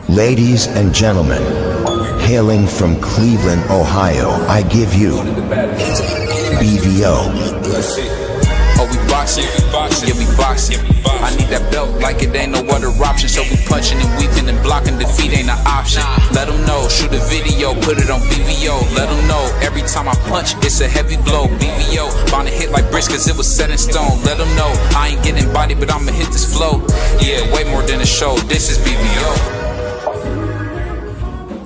Ladies and gentlemen, hailing from Cleveland, Ohio, I give you BVO. Oh, we boxing, yeah, we boxing. I need that belt like it ain't no other option. So we punching and weaving and blocking, defeat ain't an option. Let them know, shoot a video, put it on BVO. Let them know, every time I punch, it's a heavy blow. BVO, bound to hit like bricks cause it was set in stone. Let them know, I ain't getting body, but I'ma hit this flow. Yeah, way more than a show, this is BVO.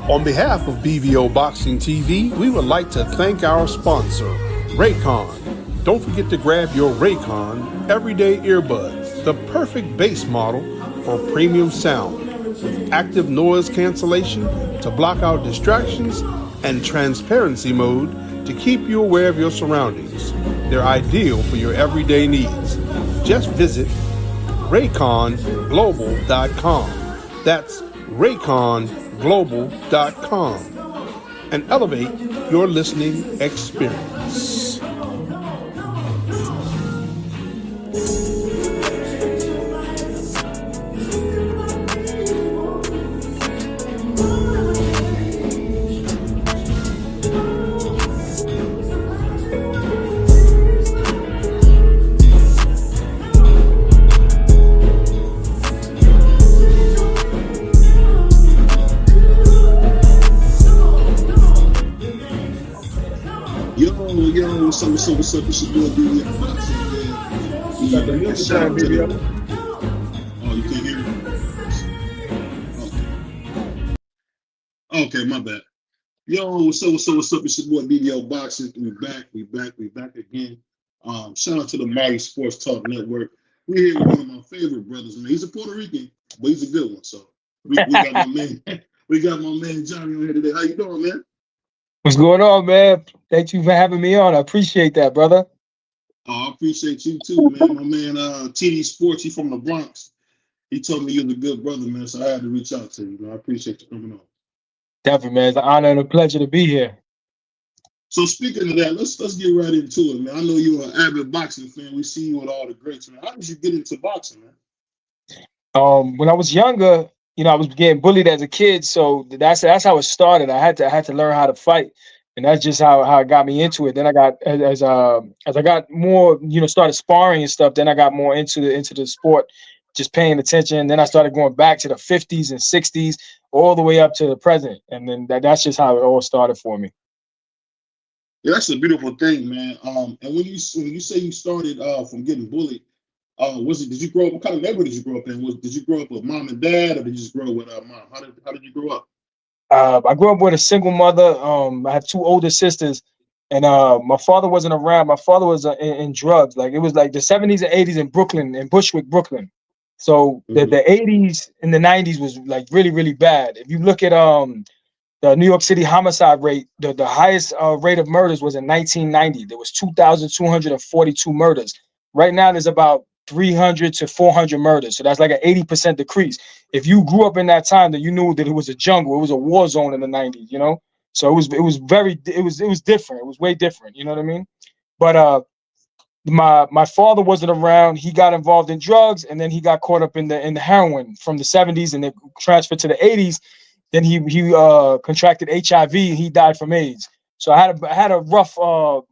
On behalf of BVO Boxing TV, we would like to thank our sponsor, Raycon. Don't forget to grab your Raycon Everyday Earbuds, the perfect bass model for premium sound, with active noise cancellation to block out distractions and transparency mode to keep you aware of your surroundings. They're ideal for your everyday needs. Just visit RayconGlobal.com. That's RayconGlobal.com and elevate your listening experience. What's up? It's your boy BVO Boxing, man. Shout out to the... Oh, you can't hear me? Okay, my bad. Yo, what's up? It's your boy BVO Boxing. We back again. Shout out to the Mighty Sports Talk Network. We're here with one of my favorite brothers, man. He's a Puerto Rican, but he's a good one. So we got my man, Johnny on here today. How you doing, man? What's going on, man? Thank you for having me on. I appreciate that, brother. Oh, I appreciate you too, man. My man, TD Sports, he's from the Bronx. He told me you're the good brother, man, so I had to reach out to you. Man. I appreciate you coming on. Definitely, man. It's an honor and a pleasure to be here. So speaking of that, let's get right into it, man. I know you're an avid boxing fan. We see you with all the greats, man. How did you get into boxing, man? When I was younger, I was getting bullied as a kid, so that's how it started. I had to learn how to fight, and that's just how it got me into it. Then I got as I got more, started sparring and stuff. Then I got more into the sport, just paying attention. Then I started going back to the 50s and 60s, all the way up to the present, and then that's just how it all started for me. Yeah, that's a beautiful thing, man. And when you say you started from getting bullied. Did you grow up? What kind of neighborhood did you grow up in? Did you grow up with mom and dad, or did you just grow up with mom? How did you grow up? I grew up with a single mother. I have two older sisters, and my father wasn't around. My father was in drugs. Like it was like the 70s and 80s in Brooklyn, in Bushwick, Brooklyn. So the 80s and the 90s was like really, really bad. If you look at the New York City homicide rate, the highest rate of murders was in 1990. There was 2,242 murders. Right now, there's about 300 to 400 murders. So that's like an 80% decrease. If you grew up in that time, then you knew that it was a jungle. It was a war zone in the 90s, So it was different. It was way different. You know what I mean? But my father wasn't around. He got involved in drugs, and then he got caught up in the heroin from the 70s, and then transferred to the 80s. Then he contracted HIV, and he died from AIDS. So I had a rough, my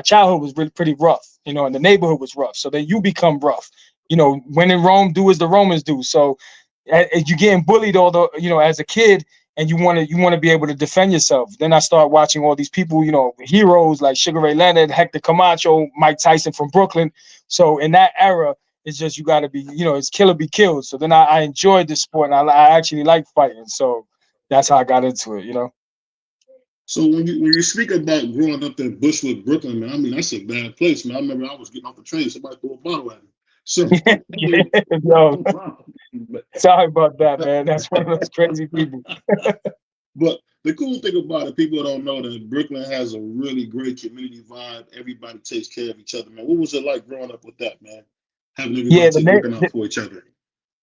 childhood was really pretty rough, and the neighborhood was rough. So then you become rough, when in Rome, do as the Romans do. So you're getting bullied as a kid, and you want to be able to defend yourself. Then I start watching all these people, heroes like Sugar Ray Leonard, Hector Camacho, Mike Tyson from Brooklyn. So in that era, it's just you got to be, it's kill or be killed. So then I enjoyed the sport, and I actually like fighting. So that's how I got into it, So when you speak about growing up in Bushwick, Brooklyn, man, I mean that's a bad place, man. I remember I was getting off the train, somebody threw a bottle at me. So Yo, sorry about that, man. That's one of those crazy people. But the cool thing about it, people don't know that Brooklyn has a really great community vibe. Everybody takes care of each other, man. What was it like growing up with that, man? Having everybody looking out for each other.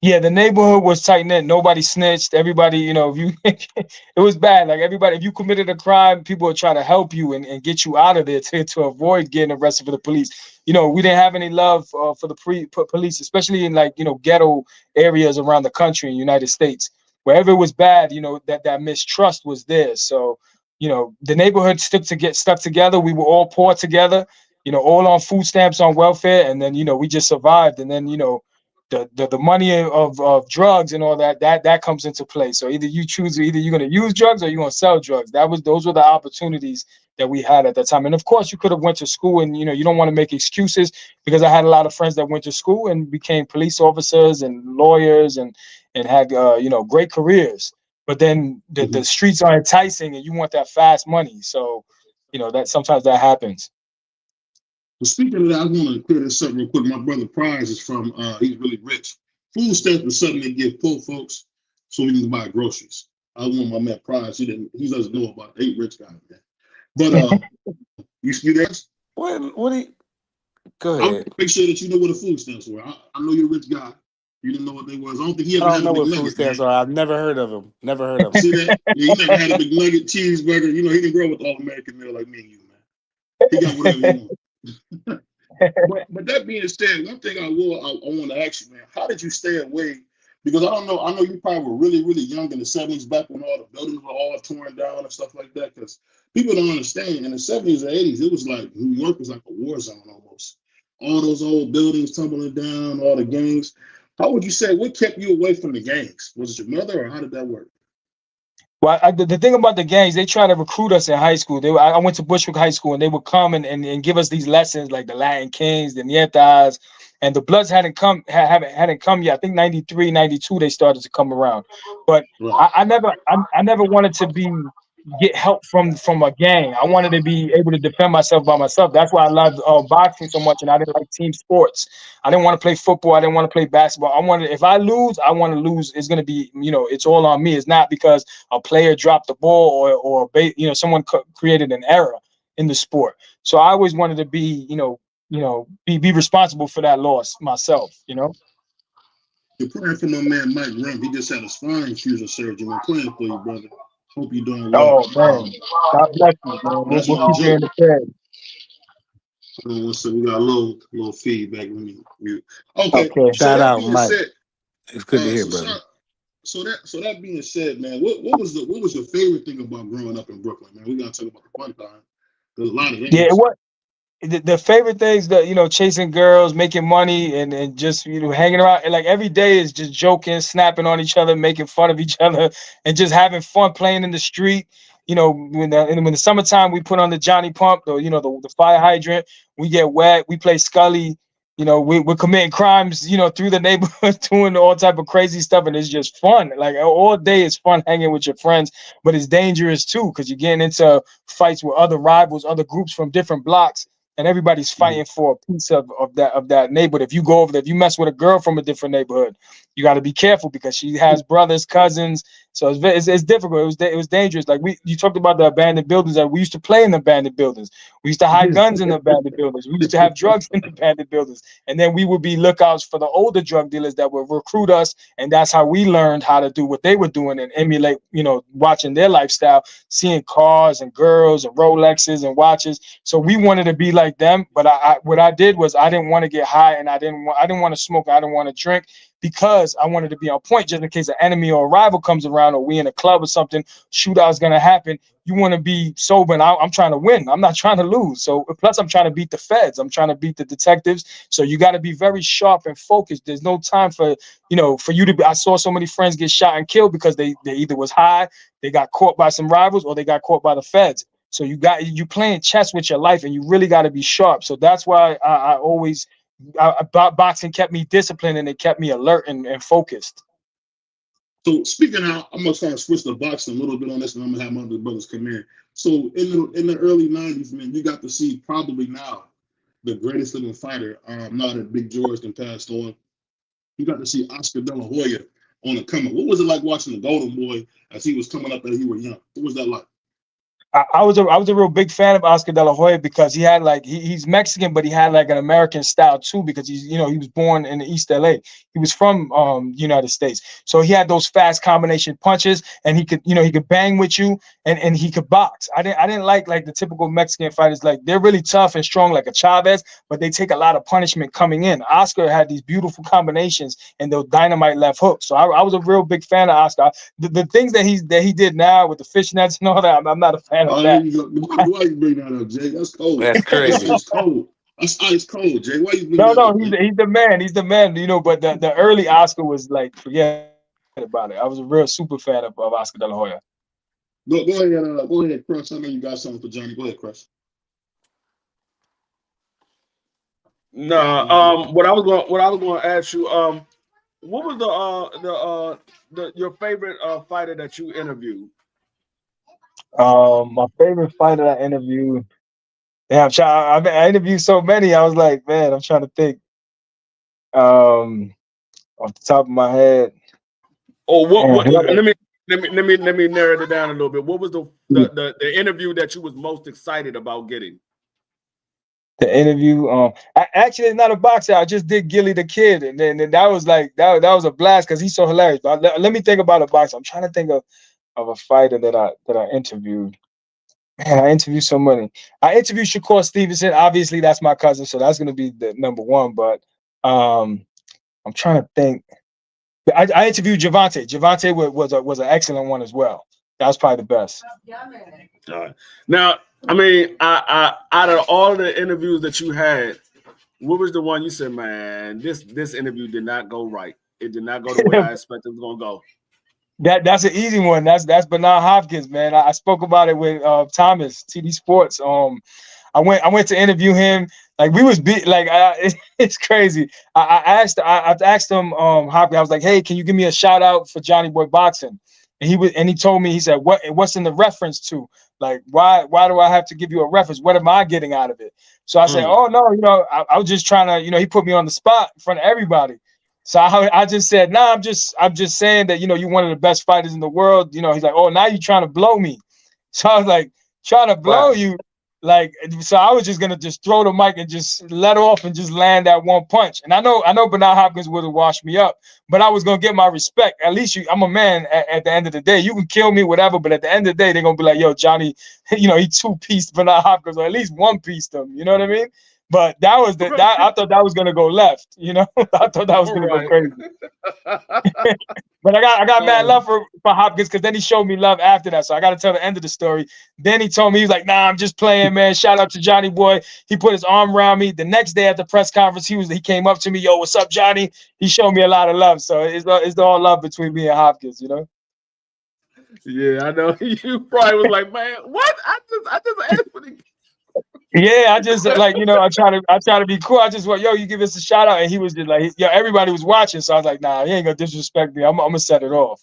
Yeah, the neighborhood was tight knit. Nobody snitched. Everybody, you know, if you it was bad. Like everybody, if you committed a crime, people would try to help you and get you out of there to avoid getting arrested for the police. You know, we didn't have any love for the police, especially in like, you know, ghetto areas around the country in the United States. Wherever it was bad, you know, that mistrust was there. So, you know, the neighborhood stuck together. We were all poor together, you know, all on food stamps, on welfare, and then, you know, we just survived. And then, you know, the money of drugs and all that comes into play. So either you choose, either you're going to use drugs or you're going to sell drugs. Those were the opportunities that we had at that time. And of course, you could have went to school, and you know, you don't want to make excuses, because I had a lot of friends that went to school and became police officers and lawyers and had you know, great careers. But then the streets are enticing, and you want that fast money. So you know that sometimes that happens. Well, speaking of that, I want to clear this up real quick. My brother Prize is from, he's really rich. Food stamps is something they give poor folks so we can buy groceries. I want my man Prize. He doesn't know about it. Ain't rich guy, man. But you there? What do you, go I want ahead. to make sure that you know what a food stamps were. I know you're a rich guy. You didn't know what they was. I don't think he I ever don't had know a what food McNugget, stamps man. are. I've never heard of them. Never heard of them. See that? Yeah, he never had a McNugget cheeseburger. You know, he didn't grow up with all American meal like me and you, man. He got whatever he wants. But that being said, one thing I want to ask you, man, how did you stay away? Because I know you probably were really, really young in the 70s, back when all the buildings were all torn down and stuff like that. Because people don't understand, in the 70s and 80s, it was like New York was like a war zone almost. All those old buildings tumbling down, all the gangs. How would you say, what kept you away from the gangs? Was it your mother, or how did that work? Well, the thing about the gangs, they try to recruit us in high school. I went to Bushwick High School, and they would come and give us these lessons like the Latin Kings, the Nietas, and the Bloods hadn't come yet. I think 93, 92 they started to come around. But Right. I never wanted to get help from a gang. I wanted to be able to defend myself by myself. That's why I loved boxing so much, and I didn't like team sports. I didn't want to play football. I didn't want to play basketball. If I lose, I want to lose. It's going to be, you know, it's all on me. It's not because a player dropped the ball or you know, someone created an error in the sport. So I always wanted to be, be responsible for that loss myself, you know. You're praying for my man Mike Rump. He just had a spine fusion surgery. I'm praying for you, brother. Hope you're doing well. Oh man, God bless you, man. That's We'll not a keep you in joke. the prayers. So we got a little feedback. Okay. Okay. So Shout that out, being Mike. said, It's good to hear, so brother. that being said, man, what was your favorite thing about growing up in Brooklyn, man? We gotta talk about the fun time. There's a lot of Yeah, things. the favorite things, that, you know, chasing girls, making money, and just, you know, hanging around. And like every day is just joking, snapping on each other, making fun of each other, and just having fun playing in the street. You know, when the summertime, we put on the Johnny Pump, you know, the fire hydrant. We get wet. We play Scully. You know, we're committing crimes, you know, through the neighborhood, doing all type of crazy stuff, and it's just fun. Like all day is fun hanging with your friends, but it's dangerous too, because you're getting into fights with other rivals, other groups from different blocks, and everybody's fighting for a piece of that neighborhood. If you go over there, if you mess with a girl from a different neighborhood, you got to be careful, because she has brothers, cousins. So it's difficult. It was dangerous. Like you talked about the abandoned buildings. That we used to play in the abandoned buildings. We used to hide guns in the abandoned buildings. We used to have drugs in the abandoned buildings, and then we would be lookouts for the older drug dealers that would recruit us, and that's how we learned how to do what they were doing and emulate. You know, watching their lifestyle, seeing cars and girls and Rolexes and watches. So we wanted to be like them, but what I did was I didn't want to get high, and I didn't want to smoke. I didn't want to drink, because I wanted to be on point, just in case an enemy or a rival comes around, or we in a club or something, shootout's gonna happen. You want to be sober, and I'm trying to win. I'm not trying to lose. So plus I'm trying to beat the feds. I'm trying to beat the detectives. So you got to be very sharp and focused. There's no time for you to be. I saw so many friends get shot and killed because they either was high, they got caught by some rivals, or they got caught by the feds. So you playing chess with your life, and you really got to be sharp. So that's why I always boxing kept me disciplined, and it kept me alert and focused. So speaking out, I'm gonna try to switch the boxing a little bit on this, and I'm gonna have my other brothers come in. So in the early '90s, man, you got to see probably now the greatest living fighter. Now that Big George then passed on, you got to see Oscar De La Hoya on the come up. What was it like watching the Golden Boy as he was coming up and you were young? What was that like? I was a real big fan of Oscar De La Hoya because he had like he's Mexican, but he had like an American style too because he's he was born in East LA. He was from United States, so he had those fast combination punches, and he could bang with you, and he could box. I didn't like the typical Mexican fighters. Like they're really tough and strong like a Chavez, but they take a lot of punishment coming in. Oscar had these beautiful combinations and those dynamite left hooks. So I was a real big fan of Oscar. The things that he did now with the fishnets and all that, I'm not a fan of that. Why you bring that up, Jay? That's cold. That's crazy. That's cold. That's ice cold, Jay. Why you bring No, that up? he's the man. He's the man. But the early Oscar was like, forget about it. I was a real super fan of Oscar De La Hoya. Go ahead, Crush. I know you got something for Johnny. Go ahead, Crush. No, what I was going to ask you, what was your favorite fighter that you interviewed? My favorite fighter I interviewed. Yeah, I interviewed so many. I was like, man, I'm trying to think. Off the top of my head. Oh, let me narrow it down a little bit. What was the interview that you was most excited about getting? The interview, actually, it's not a boxer. I just did Gilly the Kid, and then that was like that was a blast because he's so hilarious. But let me think about a boxer. I'm trying to think of a fighter that I interviewed. Man, I interviewed so many. I interviewed Shakur Stevenson. Obviously, that's my cousin, so that's gonna be the number one. But I'm trying to think. I interviewed Javante. Javante was an excellent one as well. That was probably the best. All right. Now, I mean, I out of all the interviews that you had, what was the one you said, man, this interview did not go right. It did not go the way I expected it was gonna go. That's an easy one. That's Bernard Hopkins, man. I spoke about it with Thomas, TD Sports. I went to interview him. Like we was it's crazy. I asked him Hopkins. I was like, hey, can you give me a shout out for Johnny Boy Boxing? And he told me, he said, what's in the reference to? Like, why do I have to give you a reference? What am I getting out of it? So I said, oh no, I was just trying to, he put me on the spot in front of everybody. So I just said, nah, I'm just saying that, you're one of the best fighters in the world. He's like, oh, now you're trying to blow me. So I was like, trying to blow you. Like, so I was just gonna just throw the mic and just let off and just land that one punch. And I know Bernard Hopkins would have washed me up, but I was gonna get my respect. At least I'm a man at the end of the day. You can kill me, whatever, but at the end of the day, they're gonna be like, yo, Johnny, he two-pieced Bernard Hopkins, or at least one-pieced him. You know what I mean? But that was I thought that was gonna go left. I thought that was gonna go crazy. But I got mad love for Hopkins because then he showed me love after that. So I got to tell the end of the story. Then he told me, he was like, nah, I'm just playing, man. Shout out to Johnny Boy. He put his arm around me. The next day at the press conference, he came up to me, yo, what's up, Johnny? He showed me a lot of love. So it's all love between me and Hopkins, Yeah, I know. You probably was like, man, what? I just asked for the. Yeah, I just I try to be cool. I just want, yo, you give us a shout out, and he was just like, everybody was watching, so I was like, nah, he ain't gonna disrespect me. I'm gonna set it off,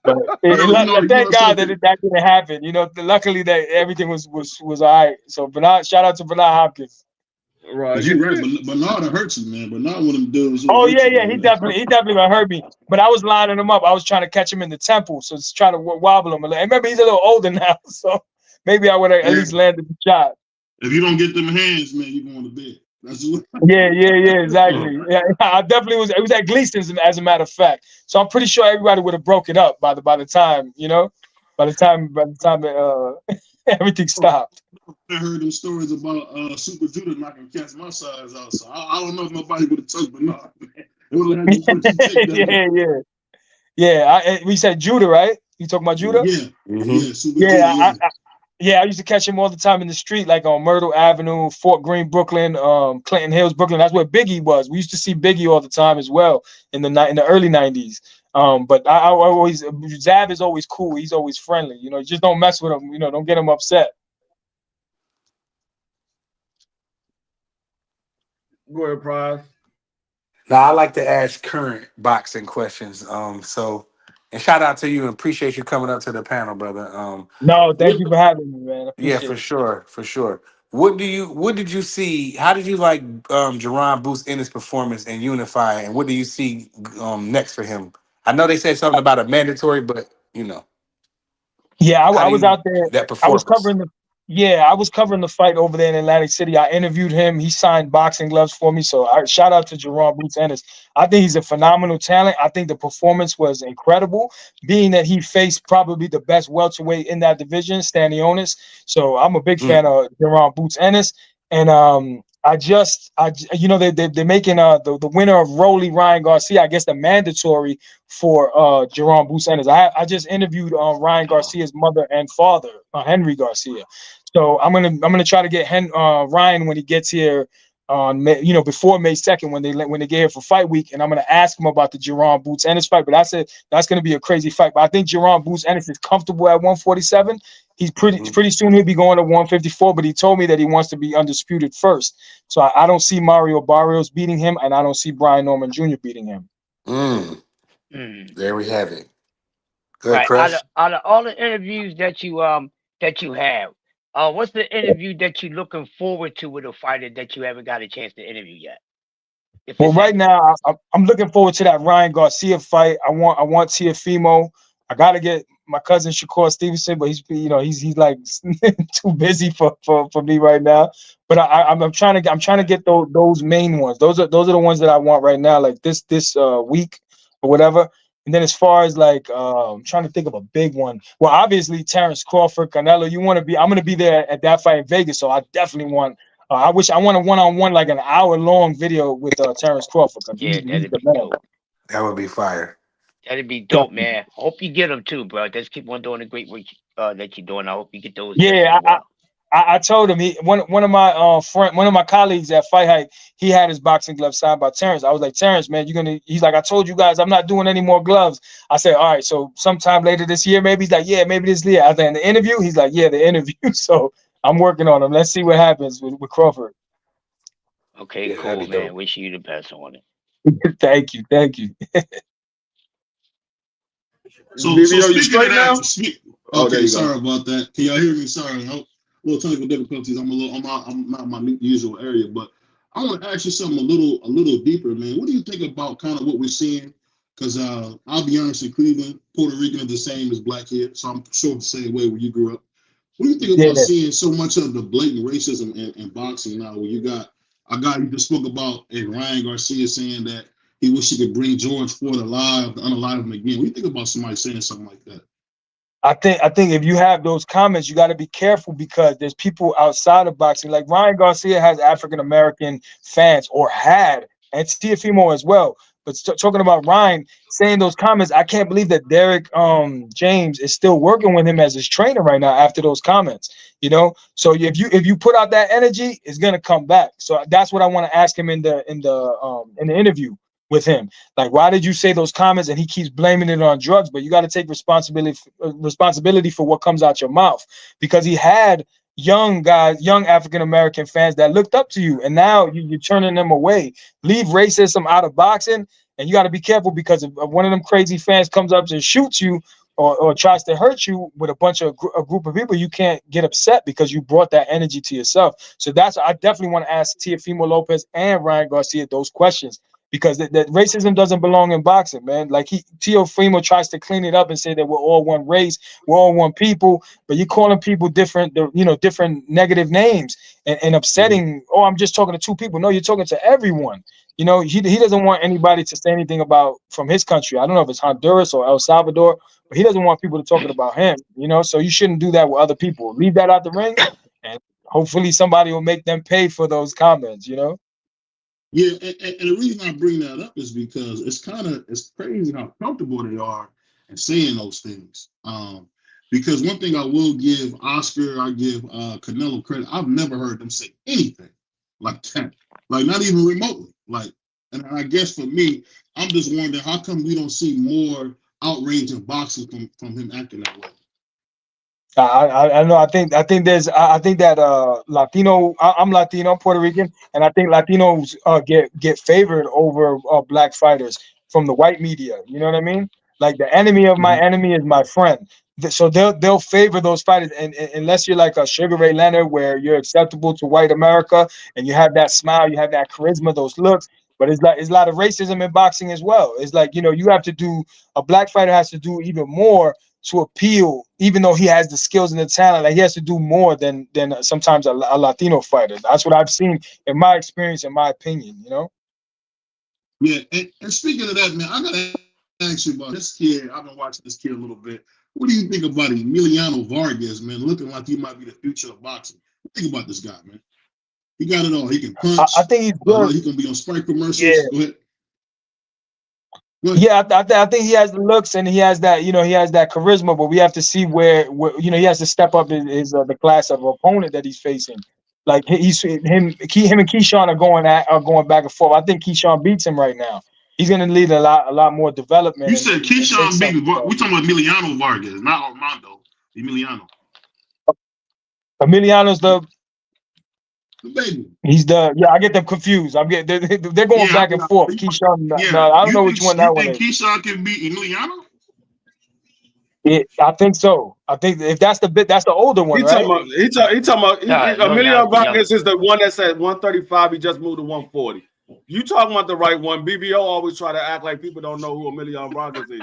But thank God that didn't happen. Luckily that everything was all right. So shout out to Bernard Hopkins. Right, you're right. Bernard hurt you, man. Bernard one of them dudes. Oh yeah, he definitely gonna hurt me. But I was lining him up. I was trying to catch him in the temple, so it's trying to wobble him. And remember, he's a little older now, so. Maybe I would have at least landed the shot. If you don't get them hands, man, you're going to bed. That's what. Yeah, exactly. Yeah, I definitely was. It was at Gleason's, as a matter of fact. So I'm pretty sure everybody would have broken up by the time, by the time everything stopped. I heard them stories about Super Judah knocking cats my size out. So I don't know if nobody would have touched Bernard. Yeah. We said Judah, right? You talking about Judah? Yeah. Mm-hmm. Super Judah, I used to catch him all the time in the street, like on Myrtle Avenue, Fort Greene, Brooklyn, Clinton Hills, Brooklyn. That's where Biggie was. We used to see Biggie all the time as well in the early 90s. But I always, Zav is always cool. He's always friendly. Just don't mess with him. Don't get him upset. Go ahead, Prize. Now I like to ask current boxing questions. And shout out to you and appreciate you coming up to the panel, brother. No, thank you for having me, man. Yeah, for sure. What did you see? How did you like Jerron Booth in his performance and Unify? And what do you see next for him? I know they said something about a mandatory, but Yeah, How I do was you out there. that I was performance? covering the Yeah, I was covering the fight over there in Atlantic City. I interviewed him. He signed boxing gloves for me. So I shout out to Jerron Boots Ennis. I think he's a phenomenal talent. I think the performance was incredible, being that he faced probably the best welterweight in that division, Stanionis. So I'm a big fan of Jerron Boots Ennis. And they're making the winner of Rolly Ryan Garcia, I guess, the mandatory for Jerron Boots Ennis. I just interviewed Ryan Garcia's mother and father, Henry Garcia. So I'm gonna try to get Ryan when he gets here on before May 2nd when they get here for fight week, and I'm gonna ask him about the Jerron Boots Ennis fight. But I said that's gonna be a crazy fight. But I think Jerron Boots Ennis is comfortable at 147. He's pretty soon he'll be going to 154, but he told me that he wants to be undisputed first. So I don't see Mario Barrios beating him, and I don't see Brian Norman Jr. beating him. There we have it. Good, Right. Crush. Out of all the interviews that you have, what's the interview that you're looking forward to with a fighter that you haven't got a chance to interview yet? Well, right now I'm looking forward to that Ryan Garcia fight. I want Teofimo. I gotta get my cousin Shakur Stevenson, but he's like too busy for me right now. But I'm trying to get those main ones. Those are the ones that I want right now, like this week or whatever. And then as far as like I'm trying to think of a big one. Well, obviously Terrence Crawford, Canelo. I'm gonna be there at that fight in Vegas, so I definitely want. I want a one-on-one, like an hour-long video with Terrence Crawford. Yeah, that'd be dope. That would be fire. That'd be dope, man. Hope you get them too, bro. Just keep on doing the great work that you're doing. I hope you get those. Yeah, I told him one of my colleagues at Fight Hike, he had his boxing gloves signed by Terrence. I was like, Terrence, man, he's like, I told you guys I'm not doing any more gloves. I said, all right, so sometime later this year, maybe. He's like, yeah, maybe this year. I was like, in the interview, he's like, yeah, the interview. So I'm working on him. Let's see what happens with Crawford. Okay, Yeah, that'd cool, be man. dope. Wish you the best on it. Thank you. So BVO, you speaking straight of now? that, Oh, there okay, you sorry go. about that. Can y'all hear me? Sorry, little technical difficulties. I'm not in my usual area, but I want to ask you something a little deeper, man. What do you think about kind of what we're seeing? Because I'll be honest, in Cleveland, Puerto Rican is the same as black here, so I'm sure the same way where you grew up. What do you think about seeing so much of the blatant racism in boxing now? Where you got a guy you just spoke about, Ryan Garcia, saying that he wish he could bring George Ford alive to unalive him again. What do you think about somebody saying something like that? I think if you have those comments, you got to be careful because there's people outside of boxing. Like Ryan Garcia has African American fans, or had, and Teofimo as well. But talking about Ryan saying those comments, I can't believe that Derek James is still working with him as his trainer right now after those comments. So if you put out that energy, it's gonna come back. So that's what I want to ask him in the interview with him. Like, why did you say those comments? And he keeps blaming it on drugs, but you got to take responsibility for what comes out your mouth, because he had young African-American fans that looked up to you, and now you're turning them away. Leave racism out of boxing, and you got to be careful, because if one of them crazy fans comes up and shoots you or tries to hurt you with a group of people, you can't get upset because you brought that energy to yourself. So I definitely want to ask Teofimo Lopez and Ryan Garcia those questions, because that racism doesn't belong in boxing, man. Like Teofimo tries to clean it up and say that we're all one race, we're all one people, but you're calling people different negative names and upsetting. Oh, I'm just talking to two people. No, you're talking to everyone. He doesn't want anybody to say anything about from his country. I don't know if it's Honduras or El Salvador, but he doesn't want people to talking about him. So you shouldn't do that with other people. Leave that out the ring, and hopefully somebody will make them pay for those comments. Yeah, and the reason I bring that up is because it's crazy how comfortable they are in saying those things. Because one thing I will give Oscar, I give Canelo credit. I've never heard them say anything like that, like not even remotely. And I guess for me, I'm just wondering how come we don't see more outrage in boxing from him acting that way. I know. I think that Latino. I'm Latino, I'm Puerto Rican, and I think Latinos get favored over black fighters from the white media. You know what I mean? Like, the enemy of my enemy is my friend. So they'll favor those fighters, and unless you're like a Sugar Ray Leonard, where you're acceptable to white America and you have that smile, you have that charisma, those looks. But it's a lot of racism in boxing as well. It's like, you have to do, a black fighter has to do even more to appeal, even though he has the skills and the talent. Like he has to do more than sometimes a Latino fighter. That's what I've seen in my experience, in my opinion. You know. Yeah, and speaking of that, man, I gotta ask you about this kid. I've been watching this kid a little bit. What do you think about Emiliano Vargas, man? Looking like he might be the future of boxing. What do you think about this guy, man? He got it all. He can punch. I think he's good. He can be on Sprite commercials. Yeah. Go ahead. Yeah, I think he has the looks and he has that, he has that charisma, but we have to see where he has to step up his the class of opponent that he's facing. Like him and Keyshawn are going back and forth. I think Keyshawn beats him right now. He's going to lead a lot more development. You said Keyshawn beat. We talking about Emiliano Vargas, not Armando. Emiliano. Emiliano's the baby. He's I get them confused. They're going back and forth. Keyshawn, I don't know which one that one is. Keyshawn can beat Emiliano? I think so. I think if that's the older one, right? He talking about Emiliano Vargas is the one that's at 135. He just moved to 140. You talking about the right one? BVO always try to act like people don't know who Emiliano Vargas is.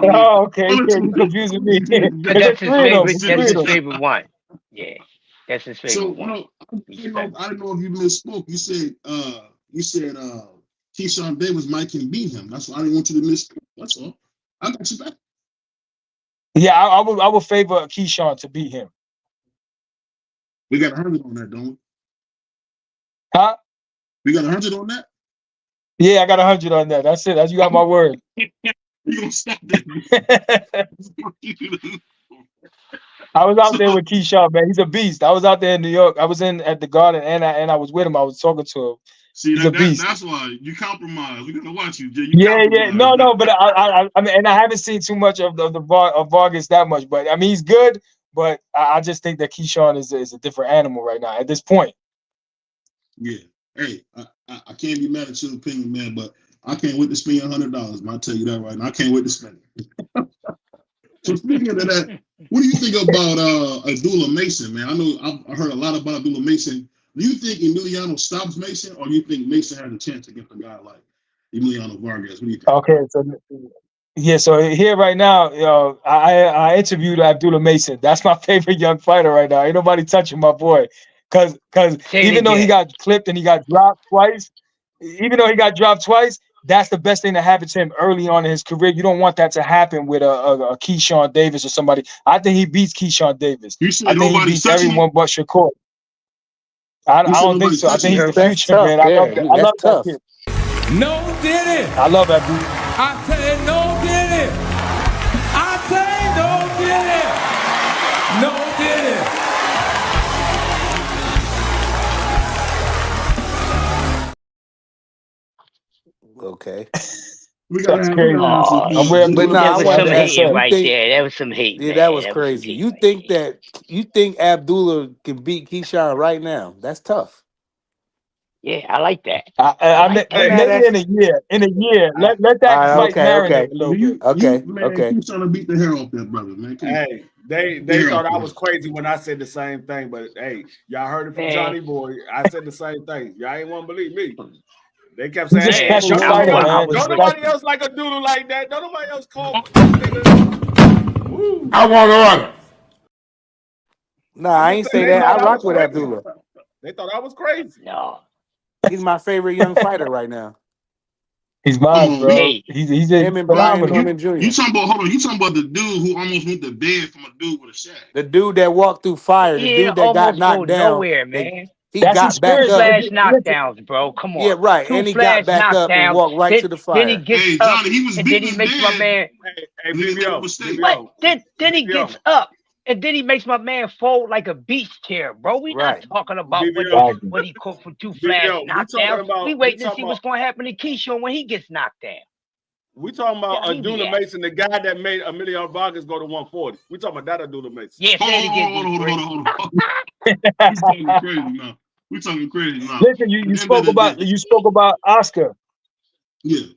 Oh, okay. You're confusing me. That's his favorite one. Yeah. That's his favorite one. I didn't know if you misspoke. You said Keyshawn Davis might can beat him. That's why I didn't want you to misspeak. That's all. I got you back. Yeah, I would favor Keyshawn to beat him. We got 100 on that, don't we? Huh? We got 100 on that? Yeah, I got 100 on that. That's it. You got my word. You gonna stop that? I was out there with Keyshawn, man. He's a beast. I was out there in New York. I was at the Garden, and I was with him. I was talking to him. See, he's a beast. That's why you compromise. We're gonna watch you. Yeah. No, but I mean, and I haven't seen too much of Vargas that much. But I mean, he's good. But I just think that Keyshawn is a different animal right now at this point. Yeah. Hey, I can't be mad at your opinion, man. But I can't wait to spend $100. Man, I'll tell you that right now. I can't wait to spend it. So speaking of that, what do you think about Abdullah Mason, man? I know I heard a lot about Abdullah Mason. Do you think Emiliano stops Mason, or do you think Mason has a chance against a guy like Emiliano Vargas? What do you think? Okay, so here right now, I interviewed Abdullah Mason. That's my favorite young fighter right now. Ain't nobody touching my boy, cause even though he got clipped and he got dropped twice, that's the best thing that happened to him early on in his career. You don't want that to happen with a Keyshawn Davis or somebody. I think he beats Keyshawn Davis. I think he beats everyone but Shakur. I don't think so. I think he's the future, man. I love that kid. No did it. I love Abdul. I say no did it. I say no did it. No did it. Okay. That's crazy. That was some hate right there. That was some hate. Yeah, that was crazy. You think Abdullah can beat Keyshawn right now? That's tough. Yeah, I like that. Maybe in a year. Let that fight marinate a little bit. Okay. He's trying to beat the hair off that brother, man. Hey, they thought I was crazy when I said the same thing, but hey, y'all heard it from Johnny Boy. I said the same thing. Y'all ain't want to believe me. They kept saying, "Hey, don't nobody else like a doodle like that. Don't nobody else call." I want to run. Nah, I ain't say that. I rock with Abdullah. They thought I was crazy. No, he's my favorite young fighter right now. He's mine, bro. He's him and Brian Norman Jr. You talking about the dude who almost went to bed from a dude with a shag? The dude that walked through fire. The dude that got knocked down. Nowhere, man. He got back up. Flash knockdowns, bro. Come on. Yeah, right. And he got back up and walked right to the fire. Then he gets up, and then he makes my man. Hey, BVO. What? Then he gets up, and then he makes my man fold like a beach chair, bro. We not talking about what he cooked for two flash knockdowns. We waiting to see what's going to happen to Keyshawn when he gets knocked down. We talking about Abdullah Mason, the guy that made Emiliano Vargas go to 140. We talking about that Abdullah Mason. Yeah, hold on. He's talking crazy now. We talking crazy now. Listen, you spoke about Oscar. Yeah.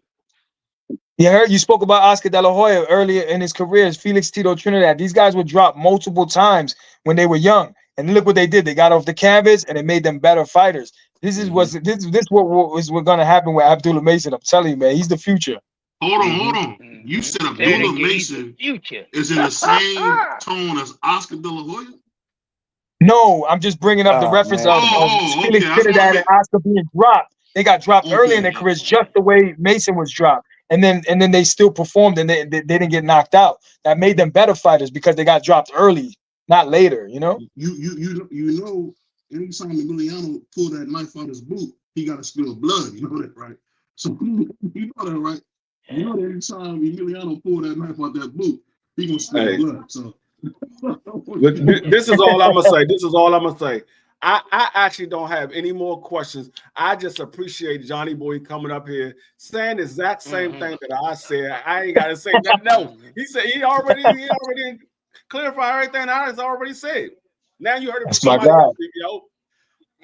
You spoke about Oscar De La Hoya earlier in his career. Felix Tito Trinidad. These guys were dropped multiple times when they were young, and look what they did. They got off the canvas and it made them better fighters. This is what was going to happen with Abdullah Mason. I'm telling you, man, he's the future. Hold on. You said Abdullah Mason is in the same tone as Oscar De La Hoya? No, I'm just bringing up the reference of Felix Trinidad and Oscar being dropped. They got dropped early in their careers, just the way Mason was dropped, and then they still performed and they didn't get knocked out. That made them better fighters because they got dropped early, not later. You know. You know, anytime Emiliano pulled that knife out his boot, he got to spill blood. You know that, right? So you know that, right? You know that anytime Emiliano pulled that knife out that boot, he gonna spill blood. So. This is all I'm gonna say. I actually don't have any more questions. I just appreciate Johnny Boy coming up here saying the exact same thing that I said. I ain't gotta say nothing else. He said he already clarified everything I already said. Now you heard it from somebody else, BVO.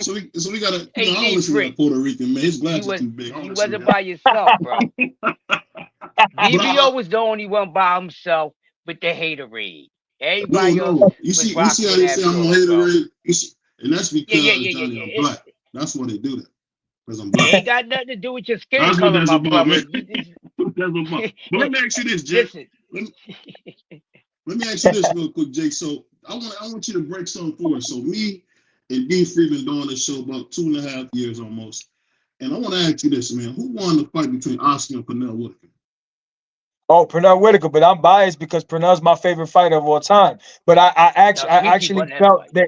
So we gotta. I don't listen to Puerto Rican man. His glasses too big. You wasn't by yourself, bro. BVO was the only one by himself with the haterade. Everybody else. You see how they say I'm on haterade, and that's because Johnny, I'm black. That's why they do that. Because I'm black. It ain't got nothing to do with your skin color, my brother. But let me ask you this, Jake. Let me ask you this real quick, Jake. So I want you to break something for us. So me and D Free been doing this show about 2.5 years almost, and I want to ask you this, man. Who won the fight between Oscar and Pernell Whitaker? Oh, Pernell Whitaker, but I'm biased because Pernell's my favorite fighter of all time. But I actually felt that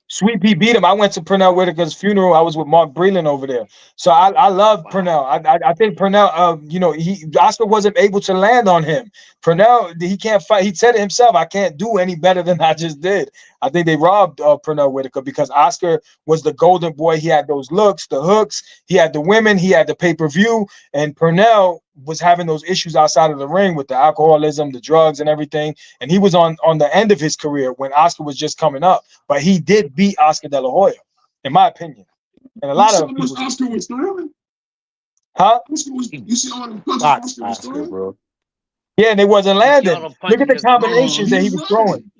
Sweet Pea beat him. I went to Pernell Whitaker's funeral. I was with Mark Breland over there. So I love Pernell. I think Pernell, Oscar wasn't able to land on him. Pernell, he can't fight. He said it himself, I can't do any better than I just did. I think they robbed Pernell Whitaker because Oscar was the golden boy. He had those looks, the hooks. He had the women. He had the pay-per-view. And Pernell was having those issues outside of the ring with the alcoholism, the drugs, and everything. And he was on the end of his career when Oscar was just coming up. But he did beat Oscar De La Hoya, in my opinion. And a lot of people. Oscar was throwing? Huh? You see all the punches Oscar was throwing? Yeah, and they wasn't landing. Look at the combinations that he was throwing.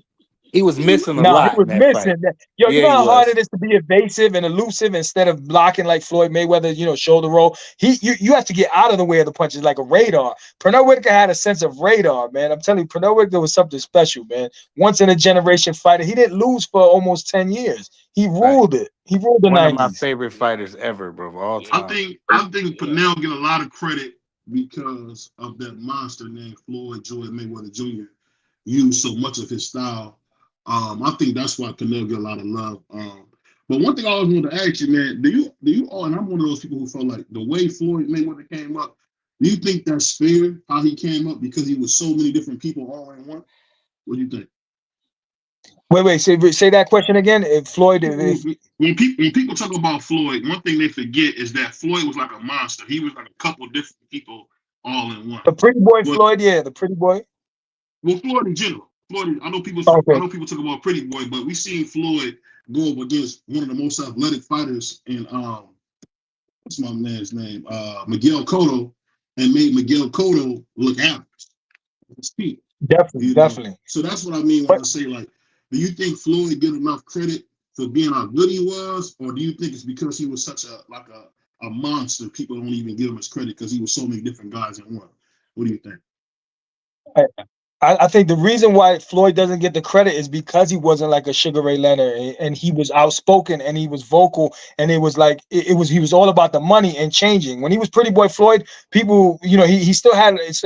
He was missing a lot. He was missing. Yo, you know how hard it is to be evasive and elusive instead of blocking like Floyd Mayweather, shoulder roll. You have to get out of the way of the punches like a radar. Pernell Whitaker had a sense of radar, man. I'm telling you, Pernell Whitaker was something special, man. Once in a generation fighter. He didn't lose for almost 10 years. He ruled it. He ruled the 90s. One of my favorite fighters ever, bro, of all time. I think Pernell get a lot of credit because of that monster named Floyd Mayweather Jr. used so much of his style. I think that's why Pernell get a lot of love. But one thing I always wanted to ask you, man, do you and I'm one of those people who felt like the way Floyd Mayweather came up, do you think that's fair how he came up because he was so many different people all in one? What do you think? Wait, say that question again. When people talk about Floyd, one thing they forget is that Floyd was like a monster. He was like a couple different people all in one. The pretty boy Floyd, the pretty boy. Well, Floyd in general. Floyd, I know people talk about Pretty Boy, but we seen Floyd go up against one of the most athletic fighters in what's my man's name? Miguel Cotto, and made Miguel Cotto look average. Definitely. So that's what I mean when I say, like, do you think Floyd get enough credit for being how good he was, or do you think it's because he was such a monster, people don't even give him his credit because he was so many different guys in one? What do you think? I think the reason why Floyd doesn't get the credit is because he wasn't like a Sugar Ray Leonard, and he was outspoken and he was vocal, and it was like he was all about the money and changing. When he was Pretty Boy Floyd, people, he still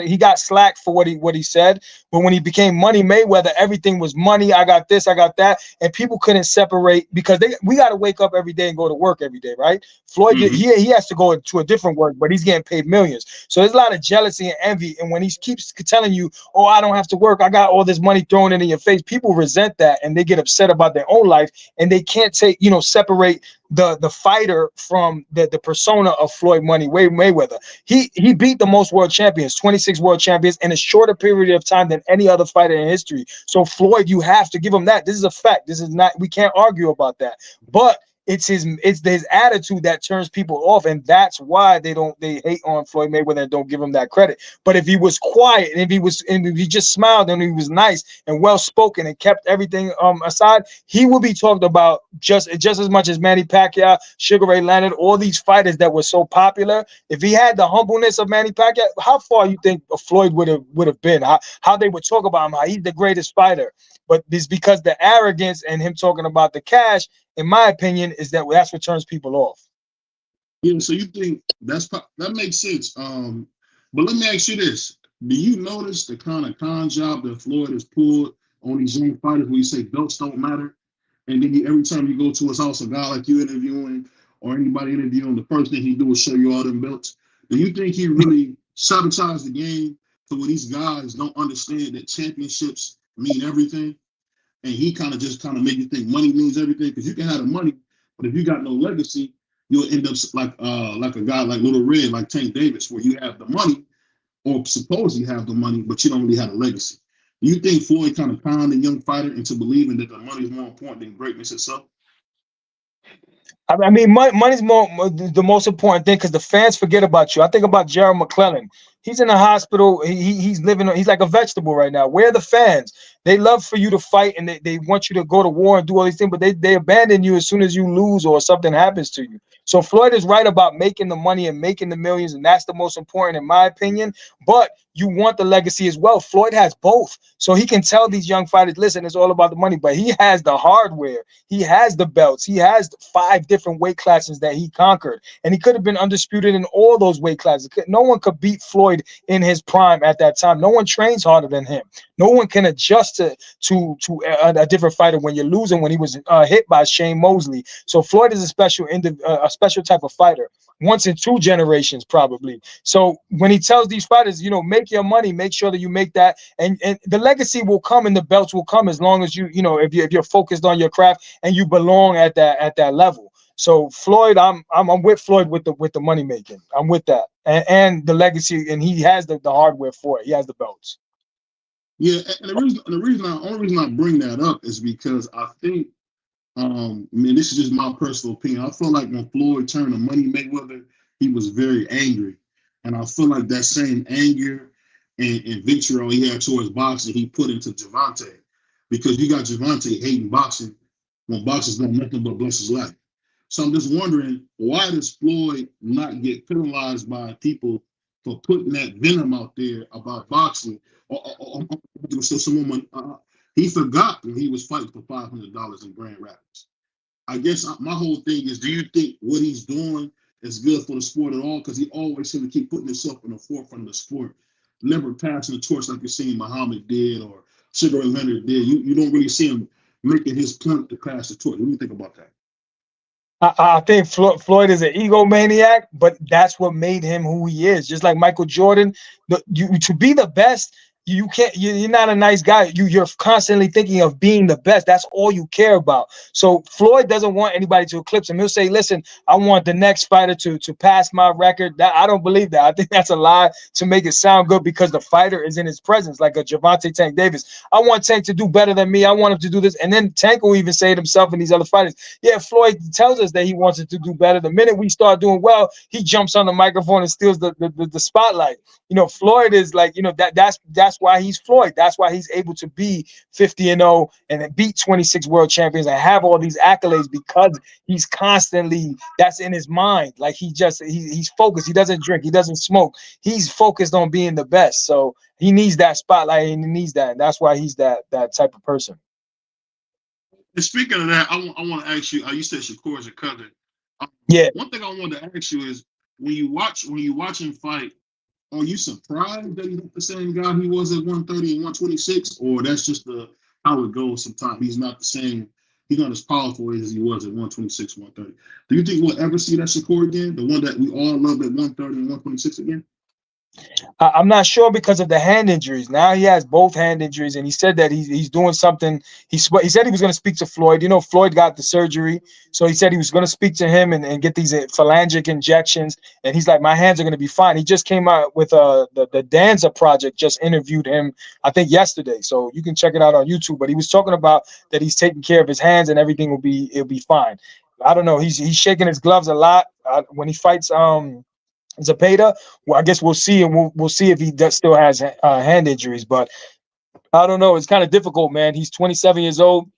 he got slack for what he said, but when he became Money Mayweather, everything was money. I got this, I got that, and people couldn't separate because we got to wake up every day and go to work every day, right? Floyd, he has to go to a different work, but he's getting paid millions. So there's a lot of jealousy and envy, and when he keeps telling you, "Oh, I don't have to work, I got all this money thrown into your face," people resent that and they get upset about their own life, and they can't separate the fighter from the persona of Floyd Money Mayweather. He beat the most world champions, 26 world champions, in a shorter period of time than any other fighter in history. So Floyd, you have to give him that. This is a fact. This is not, we can't argue about that. But it's his attitude that turns people off, and that's why they hate on Floyd Mayweather and don't give him that credit. But if he was quiet and if he just smiled and he was nice and well spoken and kept everything aside, he would be talked about just as much as Manny Pacquiao, Sugar Ray Leonard, all these fighters that were so popular. If he had the humbleness of Manny Pacquiao, how far you think Floyd would have been? How they would talk about him, how he's the greatest fighter. But it's because the arrogance and him talking about the cash, in my opinion, that's what turns people off. Yeah, so you think that makes sense. But let me ask you this: do you notice the kind of con job that Floyd has pulled on these young fighters, where you say belts don't matter, and then every time you go to his house, a guy like you interviewing or anybody interviewing, the first thing he do is show you all them belts? Do you think he really sabotaged the game to where these guys don't understand that championships mean everything? And he kind of make you think money means everything, because you can have the money, but if you got no legacy, you'll end up like a guy like Little Red, like Tank Davis, where you have the money, or suppose you have the money, but you don't really have a legacy. Do you think Floyd kind of conned a young fighter into believing that the money is more important than greatness itself? I mean, money's the most important thing, because the fans forget about you. I think about Gerald McClellan. He's in the hospital. He's like a vegetable right now. Where are the fans? They love for you to fight, and they want you to go to war and do all these things, but they abandon you as soon as you lose or something happens to you. So Floyd is right about making the money and making the millions, and that's the most important in my opinion. But you want the legacy as well. Floyd has both. So he can tell these young fighters, listen, it's all about the money, but he has the hardware. He has the belts. He has 5 different weight classes that he conquered, and he could have been undisputed in all those weight classes. No one could beat Floyd in his prime at that time. No one trains harder than him. No one can adjust to a different fighter when you're losing, when he was hit by Shane Mosley. So Floyd is a special type of fighter, once in 2 generations probably. So when he tells these fighters, make your money, make sure that you make that, and the legacy will come and the belts will come, as long as if you're focused on your craft and you belong at that level. So Floyd, I'm with Floyd with the money making. I'm with that, and the legacy, and he has the hardware for it. He has the belts. Yeah, and the only reason I bring that up is because I think, this is just my personal opinion. I feel like when Floyd turned to Money Mayweather, he was very angry, and I feel like that same anger and vitriol he had towards boxing, he put into Gervonta, because you got Gervonta hating boxing when boxing's done nothing but bless his life. So I'm just wondering, why does Floyd not get penalized by people for putting that venom out there about boxing? He forgot when he was fighting for $500 in Grand Rapids. I guess my whole thing is, do you think what he's doing is good for the sport at all? Because he always seems to keep putting himself in the forefront of the sport, never passing the torch like you're seeing Muhammad did or Sugar Ray Leonard did. You don't really see him making his point to pass the torch. What do you think about that? I think Floyd is an egomaniac, but that's what made him who he is. Just like Michael Jordan, to be the best, you can't. You're not a nice guy. You're constantly thinking of being the best. That's all you care about. So Floyd doesn't want anybody to eclipse him. He'll say, "Listen, I want the next fighter to pass my record." I don't believe that. I think that's a lie to make it sound good, because the fighter is in his presence, like a Gervonta Tank Davis. I want Tank to do better than me. I want him to do this, and then Tank will even say it himself and these other fighters. Yeah, Floyd tells us that he wants it to do better. The minute we start doing well, he jumps on the microphone and steals the spotlight. Floyd is like, that's why he's Floyd. That's why he's able to be 50-0 and beat 26 world champions and have all these accolades, because he's constantly, that's in his mind. Like he's focused. He doesn't drink. He doesn't smoke. He's focused on being the best. So he needs that spotlight, and he needs that. And that's why he's that type of person. And speaking of that, I want to ask you. You said Shakur is your cousin. Yeah. One thing I wanted to ask you is, when you watch him fight, are you surprised that he's not the same guy he was at 130 and 126, or that's just how it goes sometimes? He's not the same. He's not as powerful as he was at 126, 130. Do you think we'll ever see that Shakur again, the one that we all loved at 130 and 126 again? I'm not sure, because of the hand injuries. Now he has both hand injuries, and he said that he's doing something. He said he was going to speak to Floyd. Floyd got the surgery, so he said he was going to speak to him and get these phalangic injections. And he's like, my hands are going to be fine. He just came out with the Danza Project, just interviewed him, I think yesterday. So you can check it out on YouTube. But he was talking about that he's taking care of his hands and everything it'll be fine. I don't know. He's shaking his gloves a lot when he fights Zepeda. Well, I guess we'll see, and we'll see if he still has hand injuries. But I don't know. It's kind of difficult, man. He's 27 years old.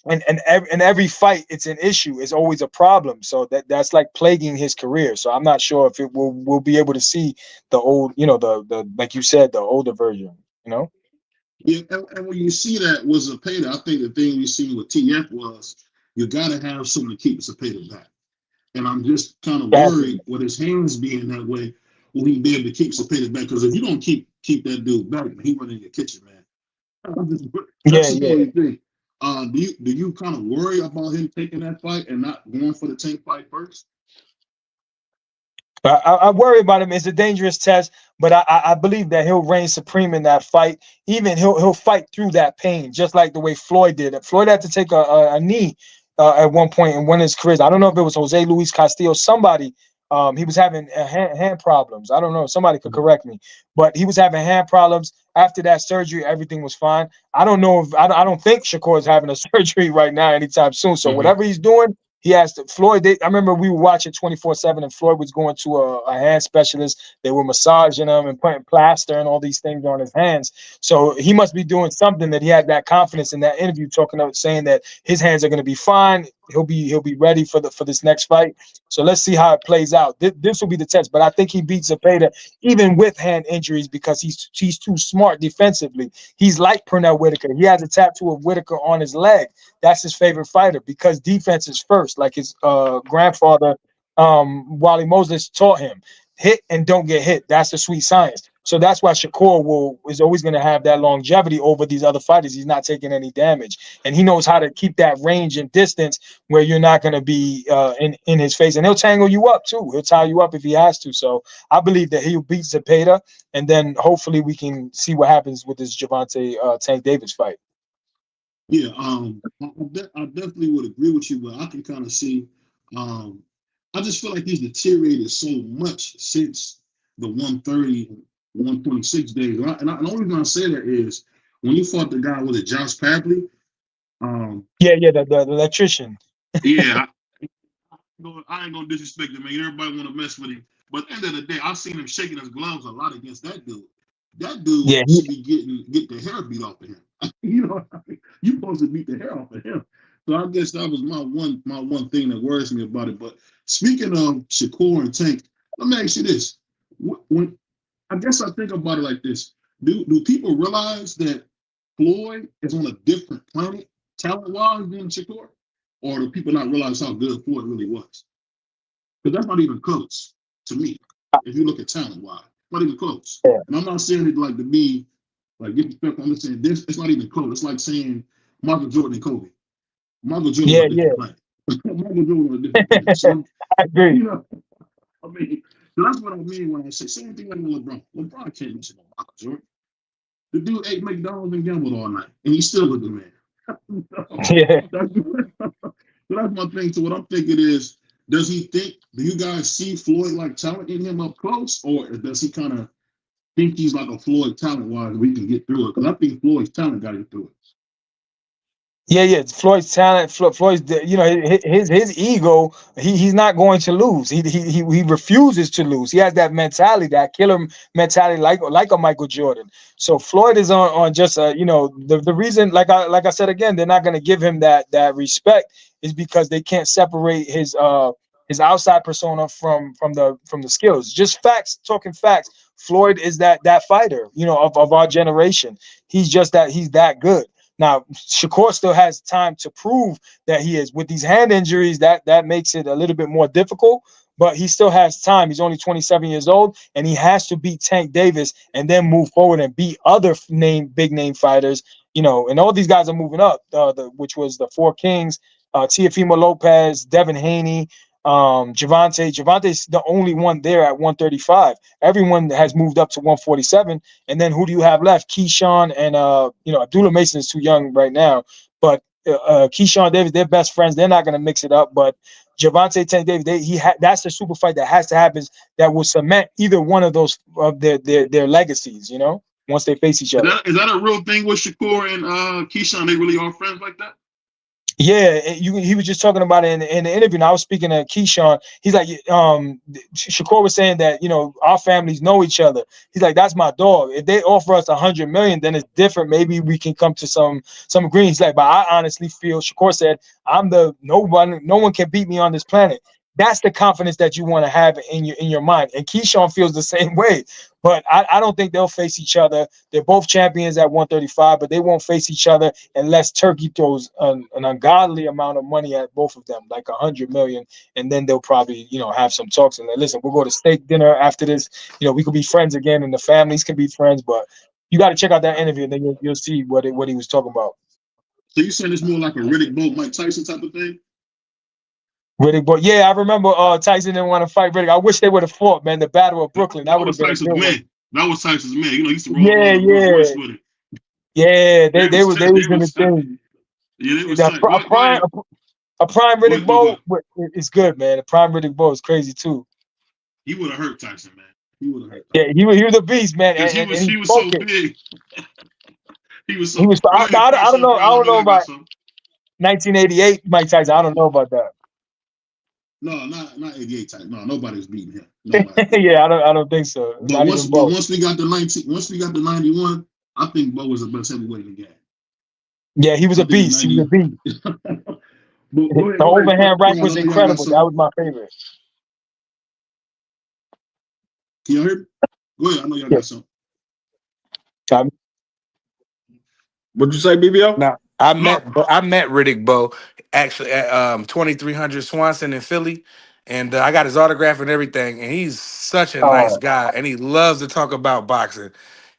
And every fight, it's an issue. It's always a problem. So that's like plaguing his career. So I'm not sure if we'll be able to see the old, the like you said, the older version. Yeah, and when you see that with Zepeda, I think the thing we seen with TF was you got to have someone to keep Zepeda back. And I'm just kind of worried with his hands being that way, will he be able to keep Zepeda back? Because if you don't keep that dude back, he run in your kitchen, man. That's the only thing. Do you kind of worry about him taking that fight and not going for the Tank fight first? I worry about him. It's a dangerous test, but I believe that he'll reign supreme in that fight. Even he'll fight through that pain, just like the way Floyd did. Floyd had to take a knee at one point in one of his careers. I don't know if it was Jose Luis Castillo, somebody. He was having hand problems. I don't know. Somebody could correct me, but he was having hand problems. After that surgery, everything was fine. I don't know if I don't think Shakur is having a surgery right now anytime soon. So whatever he's doing, he has to. Floyd, I remember we were watching 24/7, and Floyd was going to a hand specialist. They were massaging him and putting plaster and all these things on his hands. So he must be doing something that he had that confidence in that interview, saying that his hands are going to be fine. He'll be ready for this next fight. So let's see how it plays out. This will be the test. But I think he beats Zepeda even with hand injuries because he's too smart defensively. He's like Pernell Whitaker. He has a tattoo of Whitaker on his leg. That's his favorite fighter because defense is first, like his grandfather, Wally Moses, taught him. Hit and don't get hit. That's the sweet science. So that's why Shakur is always going to have that longevity over these other fighters. He's not taking any damage, and he knows how to keep that range and distance where you're not going to be in his face. And he'll tangle you up too. He'll tie you up if he has to. So I believe that he'll beat Zepeda, and then hopefully we can see what happens with this Gervonta Tank Davis fight. Yeah, I definitely would agree with you, but I can kind of see. I just feel like he's deteriorated so much since the 130, 126 days. And the only reason I say that is when you fought the guy with it, Josh Papley. The electrician. Yeah, I ain't gonna disrespect him, man. Everybody want to mess with him, but at the end of the day, I've seen him shaking his gloves a lot against that dude. That dude should be get the hair beat off of him. You know, you supposed to beat the hair off of him. So I guess that was my one thing that worries me about it. But speaking of Shakur and Tank, let me ask you this: when I guess I think about it like this, do people realize that Floyd is on a different planet talent-wise than Shakur, or do people not realize how good Floyd really was? Because that's not even close to me. If you look at talent-wise, not even close. Yeah. And I'm not saying it like to be like disrespectful. I'm just saying this. It's not even close. It's like saying Michael Jordan and Kobe. Michael Jordan on a different planet. Michael Jordan on a different planet. So, I agree. You know, I mean, that's what I mean when I say same thing like with LeBron. LeBron can't mention Michael Jordan. The dude ate McDonald's and gambled all night, and he still was the man. So that's my thing. So what I'm thinking is, do you guys see Floyd like talent in him up close, or does he kind of think he's like a Floyd talent-wise we can get through it? Because I think Floyd's talent got him through it. Yeah. Floyd's talent, Floyd's, his ego. He's not going to lose. He refuses to lose. He has that mentality, that killer mentality, like a Michael Jordan. So Floyd is on just the reason, like I said again, they're not going to give him that respect is because they can't separate his outside persona from the skills. Just facts, talking facts. Floyd is that fighter, of our generation. He's that good. Now, Shakur still has time to prove that he is. With these hand injuries, that makes it a little bit more difficult, but he still has time. He's only 27 years old, and he has to beat Tank Davis and then move forward and beat other big name fighters. And all these guys are moving up, which was the Four Kings, Teofimo Lopez, Devin Haney, Gervonta's the only one there at 135. Everyone has moved up to 147. And then who do you have left? Keyshawn and Abdullah Mason is too young right now, but Keyshawn Davis, they're best friends. They're not going to mix it up. But Gervonta Tank Davis, that's the super fight that has to happen that will cement either one of those of their legacies. Once they face each other. Is that a real thing with Shakur and Keyshawn? They really are friends like that? Yeah, he was just talking about it in the interview. And I was speaking to Keyshawn. He's like, Shakur was saying that, you know, our families know each other. He's like, that's my dog. If they offer us $100 million, then it's different. Maybe we can come to some agreement. He's like, but I honestly feel, Shakur said, no one can beat me on this planet. That's the confidence that you want to have in your mind. And Keyshawn feels the same way. But I don't think they'll face each other. They're both champions at 135, but they won't face each other unless Turkey throws an ungodly amount of money at both of them, like $100 million, and then they'll probably, you know, have some talks and like, listen, we'll go to steak dinner after this. You know, we could be friends again, and the families can be friends. But you got to check out that interview, and then you'll see what he was talking about. So you saying it's more like a Riddick Bowe, Mike Tyson type of thing? Riddick Bowe, yeah, I remember Tyson didn't want to fight Riddick. I wish they would have fought, man. The Battle of Brooklyn, that would have been Tyson's man. That was Tyson's man. You know, he used to roll with it. Yeah, they was in the thing. Yeah, they was a prime Riddick Bowe is good, man. A prime Riddick Bowe is crazy too. He would have hurt Tyson, man. He would have hurt. Yeah, he was a beast, man. And he was so big. He was so. I don't know about 1988 Mike Tyson. I don't know about that. No, not 88 type. No, nobody's beating him. Yeah, I don't think so. But once we got the 91, I think Bowe was the best heavyweight in the game. Yeah, he was a beast. He was a beast. The overhand right was incredible. That was my favorite. Can you hear me? Go ahead. I know y'all got something. What'd you say, BVO? No, I met Riddick Bowe actually at 2300 Swanson in Philly, and I got his autograph and everything. And he's such a nice guy, and he loves to talk about boxing.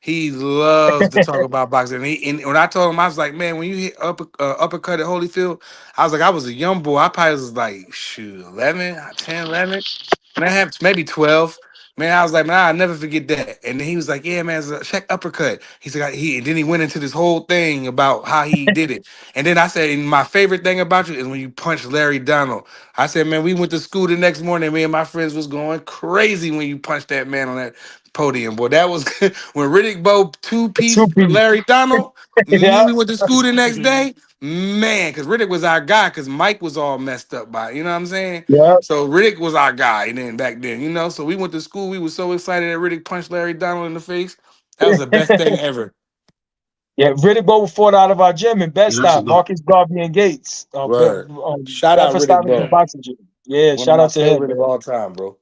He loves to talk about boxing. And when I told him, I was like, man, when you hit uppercut at Holyfield, I was like, I was a young boy. I probably was like, 11, 10, 11. And I have maybe 12. Man, I was like, man, I'll never forget that. And then he was like, yeah, man, it's a check uppercut. He said, and then he went into this whole thing about how he did it. And then I said, and my favorite thing about you is when you punched Larry Donald. I said, man, we went to school the next morning. Me and my friends was going crazy when you punched that man on that podium. Boy, that was when Riddick Bowe two-piece Larry Donald. We went to school the next day. Man, because Riddick was our guy, because Mike was all messed up by it, you know what I'm saying? Yeah. So Riddick was our guy then back then, you know. So we went to school. We were so excited that Riddick punched Larry Donald in the face. That was the best thing ever. Yeah, Riddick Bowe fought out of our gym in Bed-Stuy, Marcus Garvey and Gates. Shout out Riddick Bowe. Boxing gym. Yeah, shout out to him. Of all time, bro.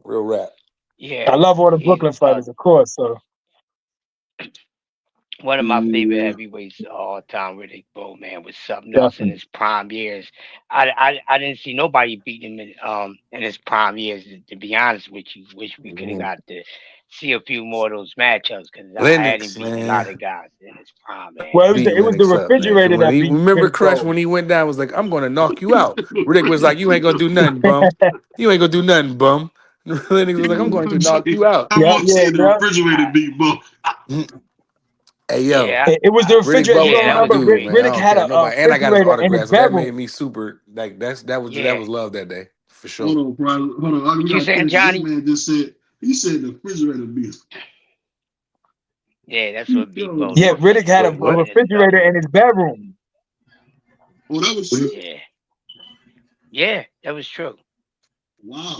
Real rap. Yeah, I love all the Brooklyn fighters, of course. So one of my favorite heavyweights of all time, Riddick Bowe, man, was something else in his prime years. I didn't see nobody beating him in his prime years. To be honest with you, wish we could have got to see a few more of those matchups because I had him beating a lot of guys in his prime. Man. Well, it was the refrigerator that beat. Remember Crush when he went down? Was like, I'm gonna knock you out. Riddick was like, you ain't gonna do nothing, bum. You ain't gonna do nothing, bum. Riddick was like, I'm going to knock you out. The refrigerator beat Bowe. Hey yo, it was the refrigerator. Riddick had a and I got his autographs. So that made me super like that was love that day for sure. Hold on, bro. Hold on. What you saying, Johnny? This man just said the refrigerator beat. Yeah, that's what beat Bowe. Yeah, Riddick had a refrigerator in his bedroom. Oh, that was true. Yeah, that was true. Wow.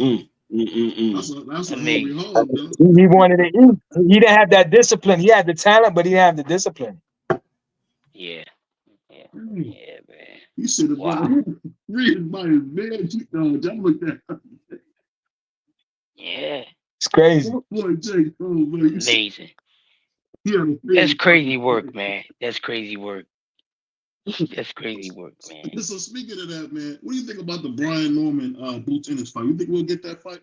That's amazing. He wanted to eat. He didn't have that discipline. He had the talent, but he didn't have the discipline. Yeah, man. He should have read by his bed. Jump like that. Yeah, it's crazy. Boy, Jay, amazing. That's crazy work, man. That's crazy work. That's crazy work, man. So speaking of that, man, what do you think about the Brian Norman Boots Ennis fight? You think we'll get that fight?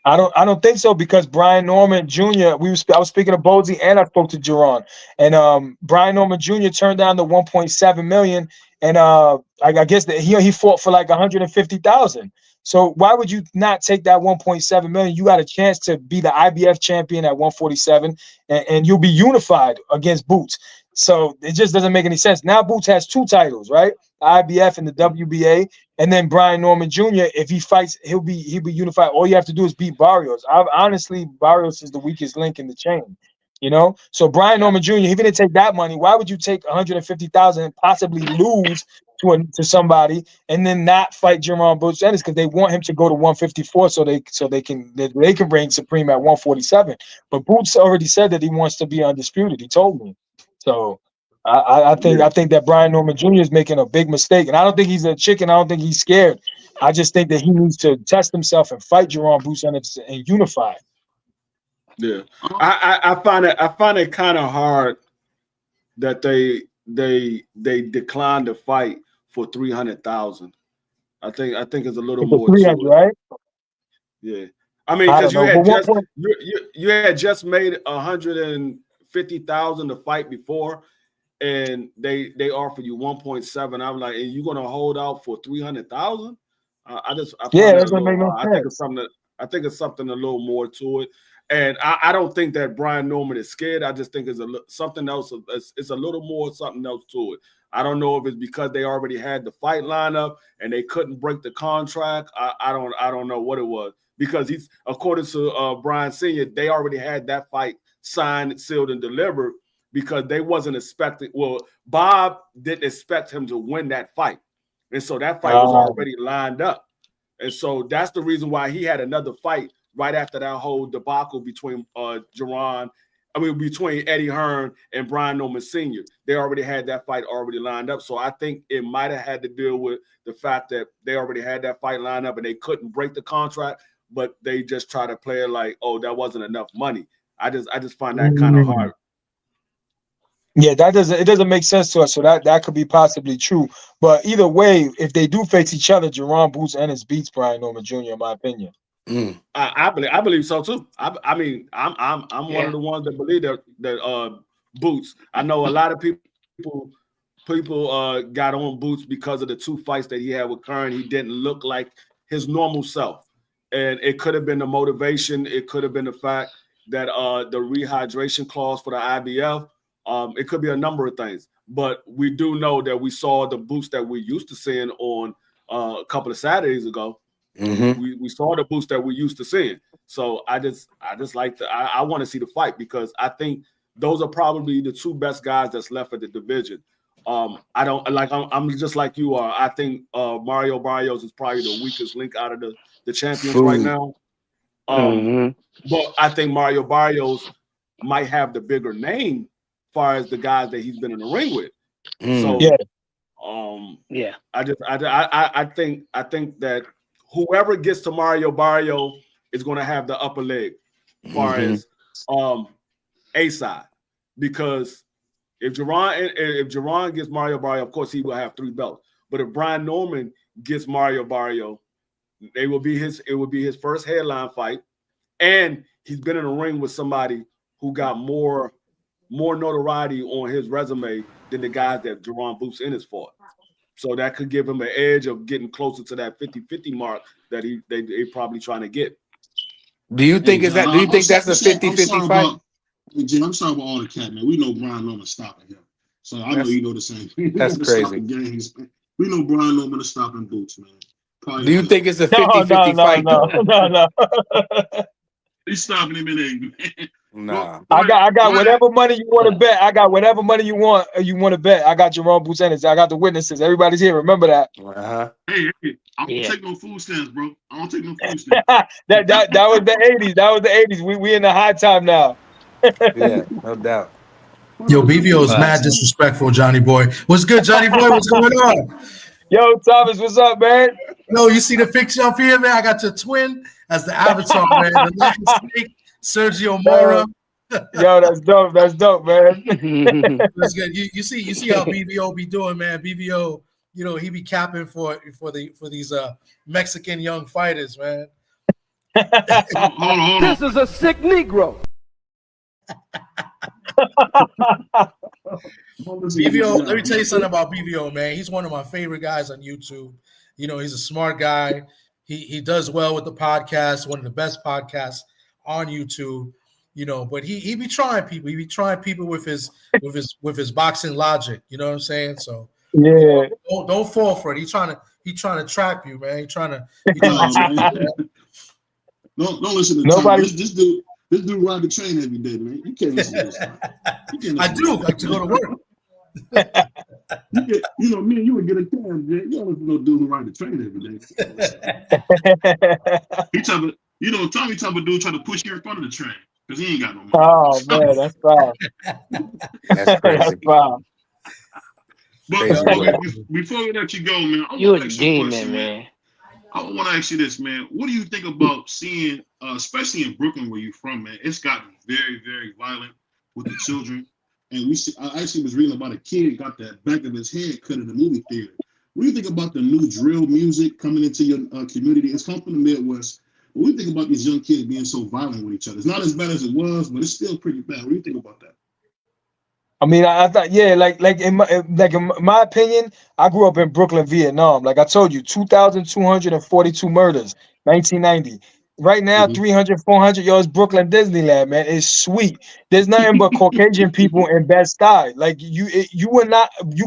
I don't think so because Brian Norman Jr. I was speaking to Bozy and I spoke to Jerron, and Brian Norman Jr. turned down the 1.7 million, and I guess that he fought for like 150,000. So why would you not take that 1.7 million? You got a chance to be the IBF champion at 147, and you'll be unified against Boots. So it just doesn't make any sense. Now Boots has 2 titles, right? The IBF and the WBA. And then Brian Norman Jr., if he fights, he'll be unified. All you have to do is beat Barrios. Honestly, Barrios is the weakest link in the chain. You know, so Brian Norman Jr., he didn't take that money. Why would you take 150,000 and possibly lose to somebody and then not fight Jerron Boots Ennis? Because they want him to go to 154 so they can reign supreme at 147. But Boots already said that he wants to be undisputed. He told me. So I think that Brian Norman Jr. is making a big mistake, and I don't think he's a chicken. I don't think he's scared. I just think that he needs to test himself and fight Jerron Boots Ennis and unify. Yeah, I find it kind of hard that they declined to fight for 300,000. I think it's a little more 300, right? Yeah, I mean, because you had just made 150,000 to fight before, and they offered you 1.7. I'm like, and you're gonna hold out for 300,000? That doesn't make no sense. I think it's something a little more to it. And I don't think that Brian Norman is scared. I just think it's something else. It's a little more something else to it. I don't know if it's because they already had the fight lineup and they couldn't break the contract. I don't know what it was, because he's, according to Brian Sr., they already had that fight signed, sealed, and delivered, because they wasn't expecting. Well, Bob didn't expect him to win that fight, and so that fight was already lined up, and so that's the reason why he had another fight right after that whole debacle between between Eddie Hearn and Brian Norman Sr. They already had that fight already lined up. So I think it might have had to deal with the fact that they already had that fight lined up and they couldn't break the contract, but they just try to play it like, oh, that wasn't enough money. I just find that kind of hard. Yeah, it doesn't make sense to us. So that could be possibly true. But either way, if they do face each other, Jerron Boots Ennis beats Brian Norman Jr., in my opinion. I believe so too. I mean, I'm one of the ones that believe that Boots. I know a lot of people got on Boots because of the 2 fights that he had with Kern. He didn't look like his normal self, and it could have been the motivation. It could have been the fact that the rehydration clause for the IBF. It could be a number of things, but we do know that we saw the Boots that we used to seeing on a couple of Saturdays ago. Mm-hmm. We saw the boost that we used to seeing. So I just like I want to see the fight, because I think those are probably the 2 best guys that's left at the division. I'm just like you are. I think Mario Barrios is probably the weakest link out of the champions right now. But I think Mario Barrios might have the bigger name as far as the guys that he's been in the ring with. So I think that whoever gets to Mario Barrio is going to have the upper leg as far as A side, because if Jerron gets Mario Barrio, of course he will have 3 belts. But if Brian Norman gets Mario Barrio, it will be his first headline fight, and he's been in a ring with somebody who got more notoriety on his resume than the guys that Jerron Boots Ennis fought. So that could give him an edge of getting closer to that 50-50 mark that they probably trying to get. Do you think that's a 50-50 fight? Jim, I'm sorry about all the cat, man. We know Brian Norman stopping him. So I know you know the same. That's crazy. Games. We know Brian Norman is stopping Boots, man. Probably do you think it's a 50-50 fight? No. He's stopping him in England. Nah. I got whatever money you want to bet. I got whatever money you want to bet. I got Jerron Boots Ennis. I got the witnesses. Everybody's here. Remember that. Hey, I don't take no food stamps, bro. I don't take no food stamps. that was the 80s. That was the 80s. We in the high time now. Yeah, no doubt. Yo, BVO is mad disrespectful, Johnny Boy. What's good, Johnny Boy? What's going on? Yo, Thomas, what's up, man? Yo, you see the picture up here, man? I got your twin as the avatar, man. The Latin Snake, Sergio Mora. Yo, that's dope. That's dope, man. That's good. You see how BVO be doing, man. BVO, he be capping for these Mexican young fighters, man. Hold on. This is a sick Negro. BVO, let me tell you something about BVO, man. He's one of my favorite guys on YouTube. He's a smart guy. He does well with the podcast, one of the best podcasts on YouTube. But he be trying people. He be trying people with his boxing logic. You know what I'm saying? So yeah, don't fall for it. He trying to trap you, man. He trying to Don't listen to nobody. Thomas. This dude ride the train every day, man. You can't listen to this. I do like to go to work. You know, me and you would get a cab, man. You don't listen to no dude who ride the train every day. He type of, you know, Tommy type of dude try to push you in front of the train because he ain't got no money. Oh man, that's foul. That's crazy. That's foul. But before we let you go, man, You a demon, man. I want to ask you this, man. What do you think about seeing, especially in Brooklyn, where you're from, man? It's gotten very, very violent with the children. And I actually was reading about a kid got that back of his head cut in the movie theater. What do you think about the new drill music coming into your community? It's come from the Midwest. What do you think about these young kids being so violent with each other? It's not as bad as it was, but it's still pretty bad. What do you think about that? I mean, I thought, yeah, like in my opinion, I grew up in Brooklyn, Vietnam. Like I told you, 2,242 murders, 1990. Right now, 300, 400, yo, it's Brooklyn Disneyland, man. It's sweet. There's nothing but Caucasian people in Bed-Stuy. Like you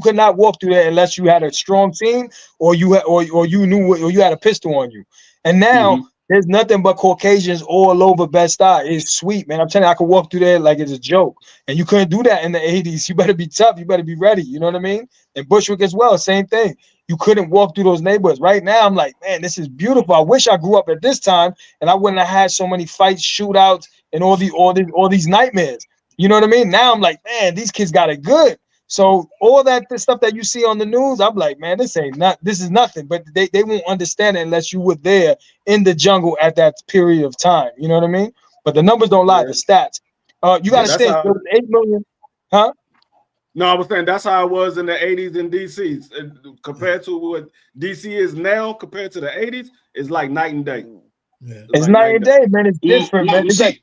could not walk through there unless you had a strong team or you had a pistol on you. And now there's nothing but Caucasians all over Bed-Stuy. It's sweet, man. I'm telling you, I could walk through there like it's a joke. And you couldn't do that in the 80s. You better be tough. You better be ready. You know what I mean? And Bushwick as well, same thing. You couldn't walk through those neighborhoods. Right now, I'm like, man, this is beautiful. I wish I grew up at this time and I wouldn't have had so many fights, shootouts, and all these nightmares. You know what I mean? Now I'm like, man, these kids got it good. So all that stuff that you see on the news, I'm like, man, this is nothing. But they won't understand it unless you were there in the jungle at that period of time. You know what I mean? But the numbers don't lie, the stats. You got to think, there was 8 million, huh? No, I was saying that's how it was in the 80s in DC. Compared to what DC is now, compared to the 80s, it's like night and day. Yeah. It's night and day, man. It's different, man. It's like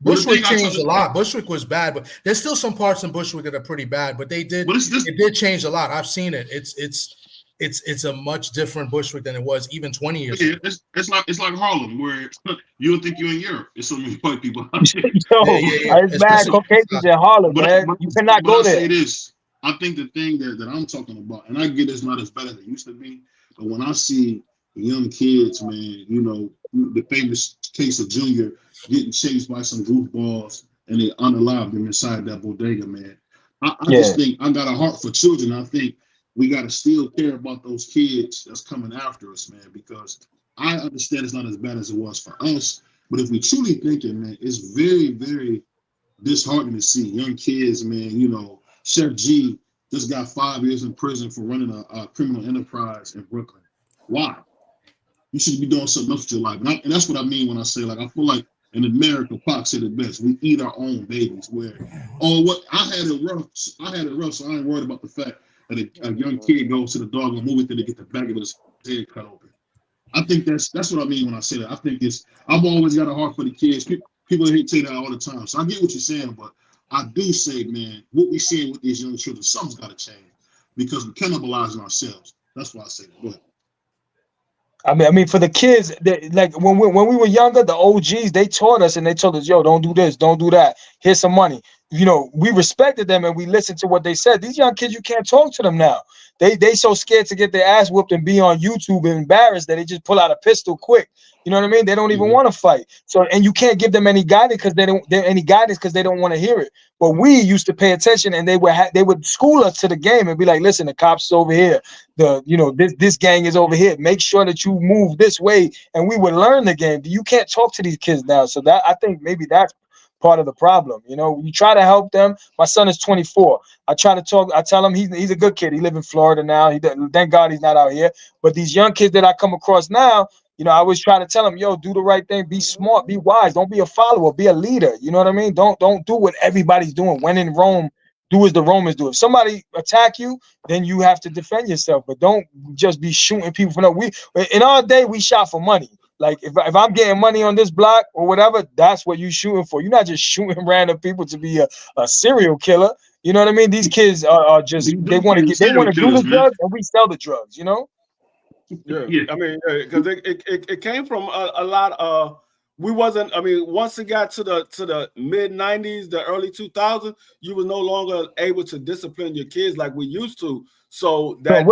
Bushwick changed a lot. Bushwick was bad, but there's still some parts in Bushwick that are pretty bad. But it did change a lot. I've seen it. It's a much different Bushwick than it was even 20 years ago. It's like Harlem, where you don't think you're in Europe. It's so many white people. It's bad Caucasians in Harlem, man. You cannot go there. Say this. I think the thing that I'm talking about, and I get it's not as bad as it used to be, but when I see young kids, man, you know, the famous case of Junior getting chased by some goofballs and they unalived him inside that bodega, man. I just think I got a heart for children. I think we got to still care about those kids that's coming after us, man, because I understand it's not as bad as it was for us. But if we truly thinking, man, it's very, very disheartening to see young kids, man. You know, Chef G just got 5 years in prison for running a criminal enterprise in Brooklyn. Why? You should be doing something else with your life. And that's what I mean when I say, like, I feel like in America, Pac said it best. We eat our own babies. Where, I had it rough, so I ain't worried about the fact that a young kid goes to the dog and movie theater to get the back of his head cut open. I think that's what I mean when I say that. I think I've always got a heart for the kids. People hate to say that all the time. So I get what you're saying, but I do say, man, what we're seeing with these young children, something's got to change because we're cannibalizing ourselves. That's why I say that. Go ahead. I mean, for the kids, like when we were younger, the OGs, they taught us and they told us, yo, don't do this, don't do that. Here's some money. You know, we respected them and we listened to what they said. These young kids, you can't talk to them now. They so scared to get their ass whooped and be on YouTube and embarrassed that they just pull out a pistol quick. You know what I mean? They don't even want to fight. So, and you can't give them any guidance because they don't want to hear it. But we used to pay attention, and they would school us to the game and be like, listen, the cops is over here. This gang is over here. Make sure that you move this way, and we would learn the game. You can't talk to these kids now. So that I think maybe that's part of the problem. You know, you try to help them. My son is 24. I try to talk. I tell him he's a good kid. He live in Florida now. Thank God he's not out here. But these young kids that I come across now, you know, I always try to tell them, yo, do the right thing, be smart, be wise, don't be a follower, be a leader. You know what I mean? Don't do what everybody's doing. When in Rome, do as the Romans do. If somebody attack you, then you have to defend yourself. But don't just be shooting people for no. In our day, we shot for money. Like if I'm getting money on this block or whatever, that's what you shooting for. You're not just shooting random people to be a serial killer. You know what I mean? These kids are just they want to do the drugs and we sell the drugs. You know? Yeah. I mean, because it came from a lot of we wasn't. I mean, once it got to the mid 90s, the early 2000s, you was no longer able to discipline your kids like we used to. So that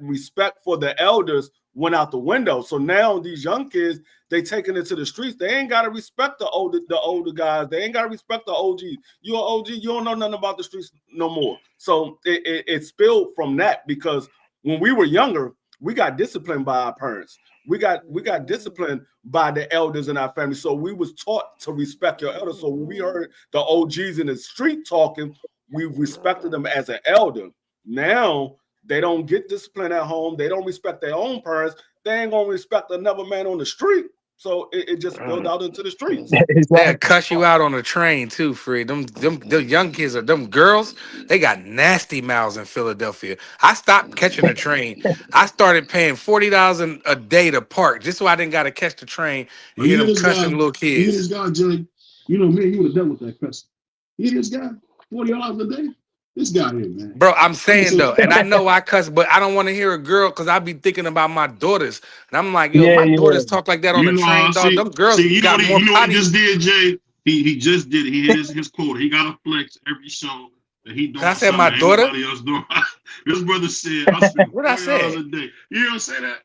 respect for the elders went out the window. So now these young kids, they taking it to the streets. They ain't got to respect the older guys. They ain't got to respect the OGs. You're an OG, you don't know nothing about the streets no more. So it spilled from that, because when we were younger, we got disciplined by our parents. We got disciplined by the elders in our family. So we was taught to respect your elders. So when we heard the OGs in the street talking, we respected them as an elder. Now they don't get disciplined at home. They don't respect their own parents. They ain't gonna respect another man on the street. So it just spilled out into the streets. They'll cuss you out on the train too, Fred. Them young kids are them girls. They got nasty mouths in Philadelphia. I stopped catching the train. I started paying $40 a day to park just so I didn't got to catch the train and hear them cussing little kids. This guy, Jay. You know, man, you would have dealt with that cussing. This guy, $40 a day. This guy here, man. Bro, I'm saying though, and I know I cuss, but I don't want to hear a girl because I be thinking about my daughters. And I'm like, yo, my daughters talk like that on the train, dog. Them girls got more what he just did, Jay? He just did it. He hit his quota. He got a flex every show that he doing. I said my daughter? Else doing. His brother said, I spend what I say? $40 a day. You don't say that?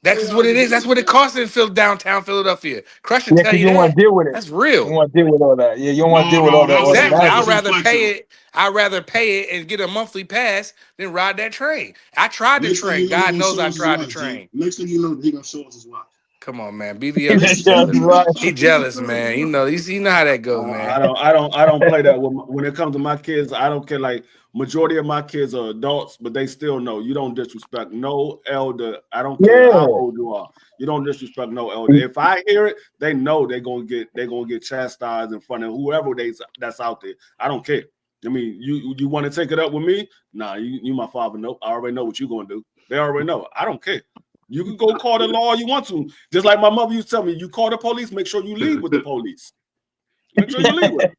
That's what it is. That's what it costs in downtown Philadelphia. Crush will tell you don't want to deal with it. That's real. You want to deal with all that. Yeah, you don't want to deal with all that. Exactly. I'd rather pay it and get a monthly pass than ride that train. I tried the train. God knows I tried the train. Next thing you know, he gonna show us his watch. Come on, man. BVO, he jealous, man. You know how that goes, man. I don't play that. When it comes to my kids, I don't care. Like, majority of my kids are adults, but they still know you don't disrespect no elder. I don't care how old you are. You don't disrespect no elder. If I hear it, they know they're gonna get chastised in front of whoever that's out there. I don't care. I mean, you want to take it up with me? Nah, you my father. Nope. I already know what you're gonna do. They already know. I don't care. You can go call the law you want to. Just like my mother used to tell me, you call the police, make sure you leave with the police. Make sure you leave with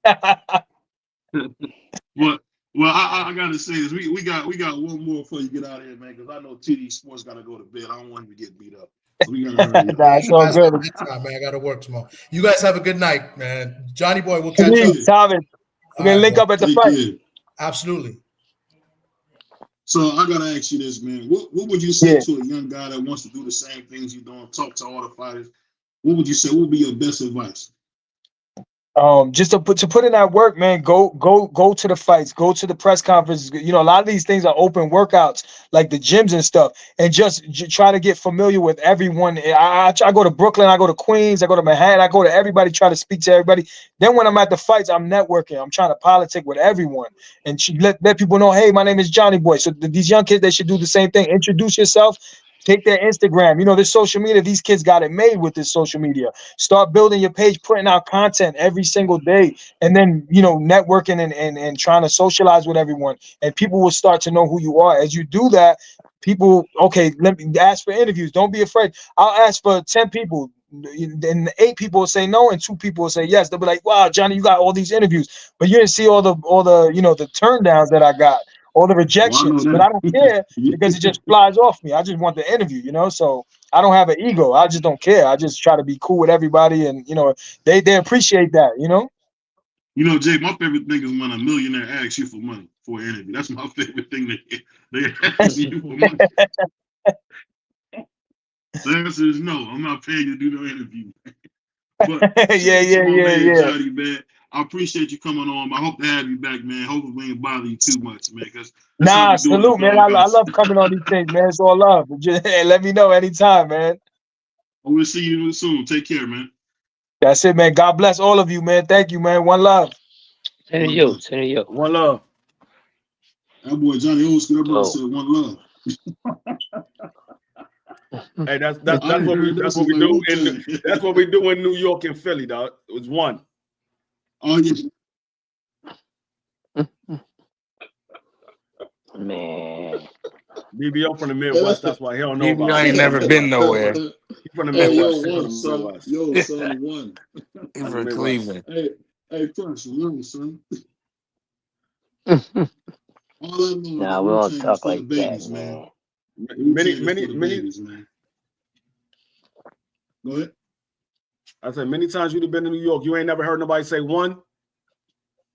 them. Well, I gotta say this. We got one more before you get out of here, man, because I know TD Sports gotta go to bed. I don't want him to get beat up. So we gotta hurry up. It's all good. Man, I gotta work tomorrow. You guys have a good night, man. Johnny Boy, we'll catch you. Thomas, we're gonna link up at the fight. Absolutely. So I gotta ask you this, man. What would you say to a young guy that wants to do the same things you're doing, talk to all the fighters? What would you say? What would be your best advice? Just to put in that work, man. Go to the fights, go to the press conferences. You know, a lot of these things are open workouts, like the gyms and stuff, and just try to get familiar with everyone. I go to Brooklyn, I go to Queens, I go to Manhattan, I go to everybody, try to speak to everybody. Then when I'm at the fights, I'm networking. I'm trying to politic with everyone and let people know, hey, my name is Johnny Boy. So these young kids, they should do the same thing. Introduce yourself. Take their Instagram. You know, this social media, these kids got it made with this social media. Start building your page, putting out content every single day, and then, you know, networking and trying to socialize with everyone. And people will start to know who you are. As you do that, people, okay, let me ask for interviews. Don't be afraid. I'll ask for 10 people. And 8 people will say no, and 2 people will say yes. They'll be like, wow, Johnny, you got all these interviews. But you didn't see all the you know, the turn downs that I got. All the rejections, but I don't care because it just flies off me. I just want the interview, you know. So I don't have an ego. I just don't care. I just try to be cool with everybody, and you know, they appreciate that, you know. You know, Jay, my favorite thing is when a millionaire asks you for money for an interview. That's my favorite thing. They ask you for money. The answer is no. I'm not paying you to do no interview. But yeah. Johnny, man, I appreciate you coming on. I hope to have you back, man. Hopefully we ain't bother you too much, man. Nah, salute, man. I love coming on these things, man. It's all love. Just let me know anytime, man. We'll see you soon. Take care, man. That's it, man. God bless all of you, man. Thank you, man. One love. Send to you. One love. That boy Johnny Old School, that brother said one love. Hey, that's what we do in New York and Philly, dog. It was one. Oh yeah. Man. BVO from the Midwest, that's why he don't know about it. I ain't never been nowhere. He's from the Midwest. Son, one. He's from Cleveland. Hey, Fresh, one, son. Nah, we don't talk like that, man. Many. Go ahead. I said many times you've been to New York, you ain't never heard nobody say one.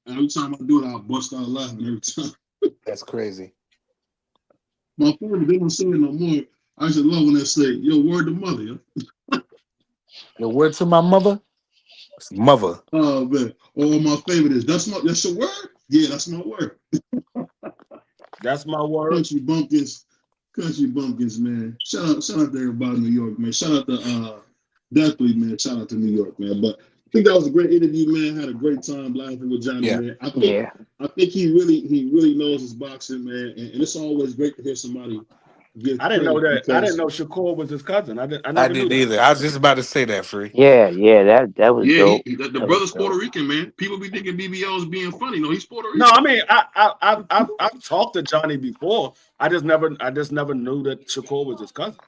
Every time I do it, I'll bust out laughing every time. That's crazy. My family, they don't say it no more. I used to love when they say, "Yo, word to mother." Yo. Your word to my mother? It's mother. Oh man. Oh, my favorite is that's your word? Yeah, that's my word. That's my word. Country bumpkins, man. Shout out to everybody in New York, man. Shout out to definitely, man. Shout out to New York, man. But I think that was a great interview, man. Had a great time laughing with Johnny, man. I think he really knows his boxing, man. And it's always great to hear somebody give I didn't know that. because, I didn't know Shakur was his cousin. I I never didn't knew either. I was just about to say that, Free. Yeah, that was dope. The brother's Puerto Rican, man. People be thinking BVO is being funny. No, he's Puerto Rican. No, I mean, I've talked to Johnny before. I just never knew that Shakur was his cousin.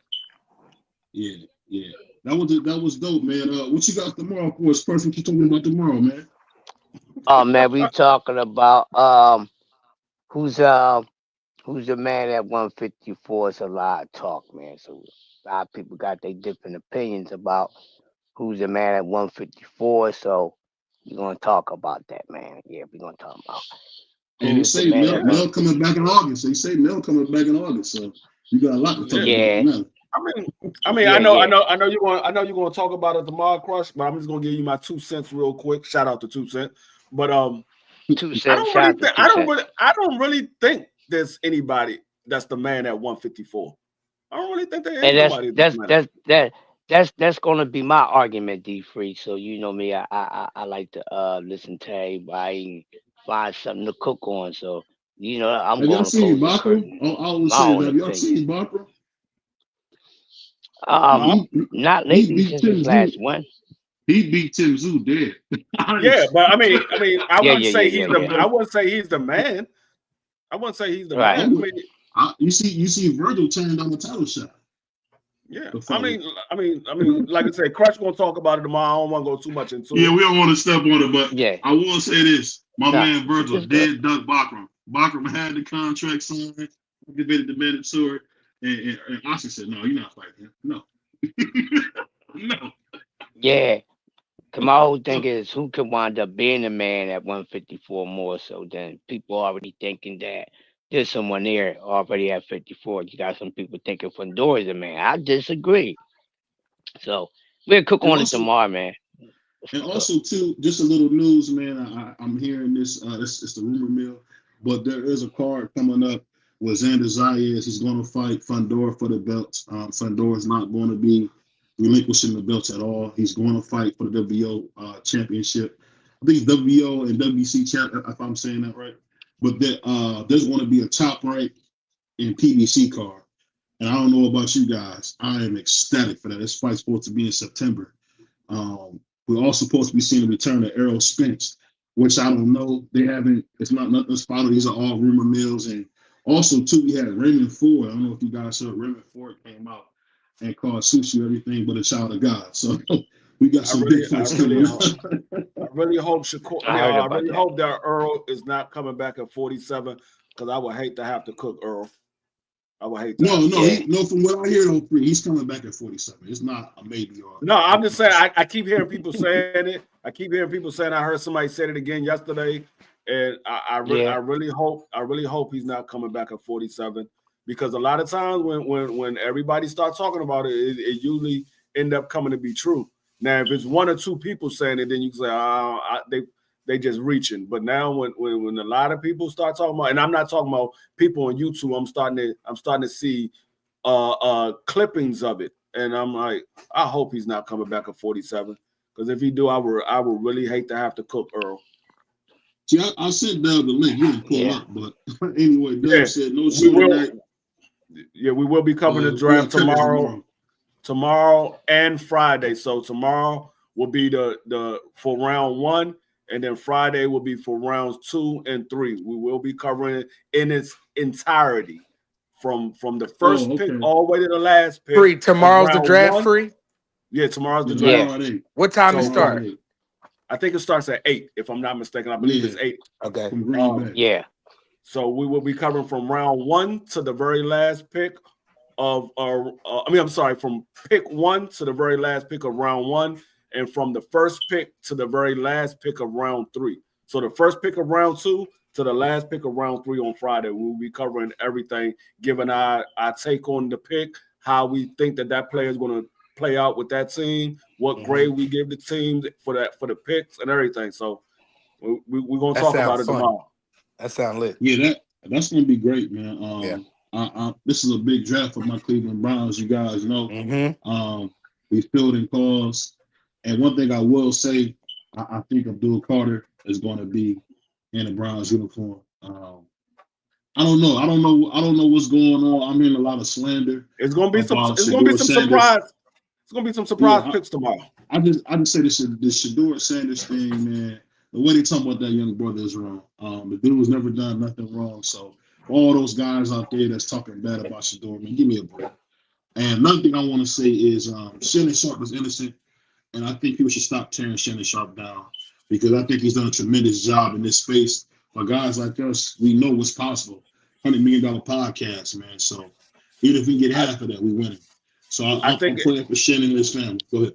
Yeah. That was dope, man. What you got tomorrow for us? First, what you talking about tomorrow, man? Oh man, we talking about who's the man at 154. It's a lot of talk, man. So a lot of people got their different opinions about who's the man at 154. So we're gonna talk about that, man. Yeah, we're gonna talk about. And they say Mel coming back in August. So you got a lot to talk about now. I know you're going to talk about it tomorrow, Crush. But I'm just going to give you my 2 cents real quick. Shout out to 2 Cent. But 2 cents. I don't really think there's anybody that's the man at 154. I don't really think there is anybody. That's going to be my argument, D Free. So you know me, I like to listen to everybody and find something to cook on. So you know, I'm going to seen Bakra? Have y'all seen Bakra? Not lately since his last one. He beat Tim Zoo dead. Yeah, but I mean, I wouldn't say he's the man. I wouldn't say he's the man. You see, Virgil turned down the title shot. Yeah, I mean, like I said, Crush gonna talk about it tomorrow. I don't want to go too much into it. Yeah, we don't want to step on it, but I will say this: my man Virgil did duck Bakram. Bakram had the contract signed, activated the mandatory, and Oscar said, "No, you're not fighting him. No, no." Yeah, my whole thing is who could wind up being the man at 154 more so than people already thinking that there's someone there already at 54. You got some people thinking Fundora is a man. I disagree. So we'll cook on it tomorrow, man. And also, too, just a little news, man. I'm hearing this. It's the rumor mill, but there is a card coming up with Xander Zayas. He's going to fight Fundora for the belts. Fundora is not going to be relinquishing the belts at all. He's going to fight for the WBO championship. I think it's WBO and WBC champ, if I'm saying that right. But there's going to be a top rank in PBC card. And I don't know about you guys. I am ecstatic for that. This fight's supposed to be in September. We're also supposed to be seeing the return of Errol Spence, which I don't know. It's not nothing spotted. These are all rumor mills. And also, too, we had Raymond Ford. I don't know if you guys saw Raymond Ford came out and called Sushi everything but a child of God. So we got some big fights coming up. I really hope Shakur. I really hope that Earl is not coming back at 47 because I would hate to have to cook Earl. I would hate that. No. From what I hear, he's coming back at 47. It's not a maybe or. No, I'm just saying. I keep hearing people saying it. I keep hearing people saying. I heard somebody said it again yesterday, and I really hope he's not coming back at 47 because a lot of times when everybody starts talking about it, it usually end up coming to be true. Now, if it's one or two people saying it, then you can say, they just reaching. But now when a lot of people start talking about, and I'm not talking about people on YouTube, I'm starting to see clippings of it. And I'm like, I hope he's not coming back at 47. Because if he do, I would really hate to have to cook Earl. See, I sent Dub the link. You didn't pull up, but anyway, Dub said no shooting night. Yeah, we will be covering the draft tomorrow and Friday. So tomorrow will be the for round 1. And then Friday will be for rounds 2 and 3. We will be covering it in its entirety from the first pick all the way to the last pick. Free. Tomorrow's the draft, Free? Yeah, tomorrow's the draft. Yeah. What time it start? I think it starts at 8, if I'm not mistaken. I believe it's 8. Okay. Yeah. So we will be covering from round 1 to the very last pick of from pick 1 to the very last pick of round 1. And from the first pick to the very last pick of round 3. So the first pick of round 2 to the last pick of round 3 on Friday. We'll be covering everything, giving our take on the pick, how we think that player is going to play out with that team, what grade we give the teams for the picks and everything. So we're going to talk about it tomorrow. That sounds lit. Yeah, that's going to be great, man. This is a big draft for my Cleveland Browns, you guys know. We fielding calls. And one thing I will say, I think Abdul Carter is going to be in a Browns uniform. I don't know. I don't know what's going on. I'm hearing a lot of slander. It's going to be some surprise. It's going to be some surprise picks tomorrow. I just say this Shedeur Sanders thing, man. The way they talk about that young brother is wrong. The dude has never done nothing wrong. So all those guys out there that's talking bad about Shedeur, man, give me a break. And another thing I want to say is Shannon Sharp is innocent, and I think people should stop tearing Shannon Sharp down because I think he's done a tremendous job in this space. For guys like us, we know what's possible. $100 million podcast, man. So even if we get half of that, we win it. So I'm praying for Shannon and his family. Go ahead.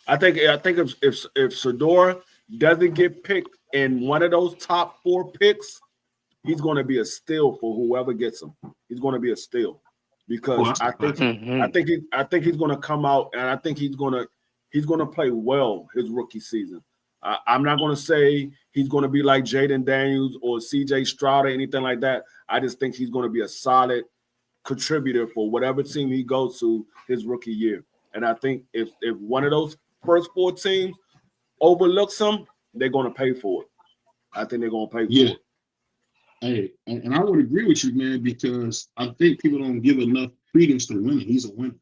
I think if Shedeur doesn't get picked in one of those top 4 picks, he's going to be a steal for whoever gets him. He's going to be a steal because I think he's going to come out and I think he's going to play well his rookie season. I'm not going to say he's going to be like Jaden Daniels or CJ Stroud or anything like that. I just think he's going to be a solid contributor for whatever team he goes to his rookie year. And I think if one of those first 4 teams overlooks him, they're going to pay for it. I think they're going to pay for it. Hey, and I would agree with you, man, because I think people don't give enough credence to winning. He's a winner.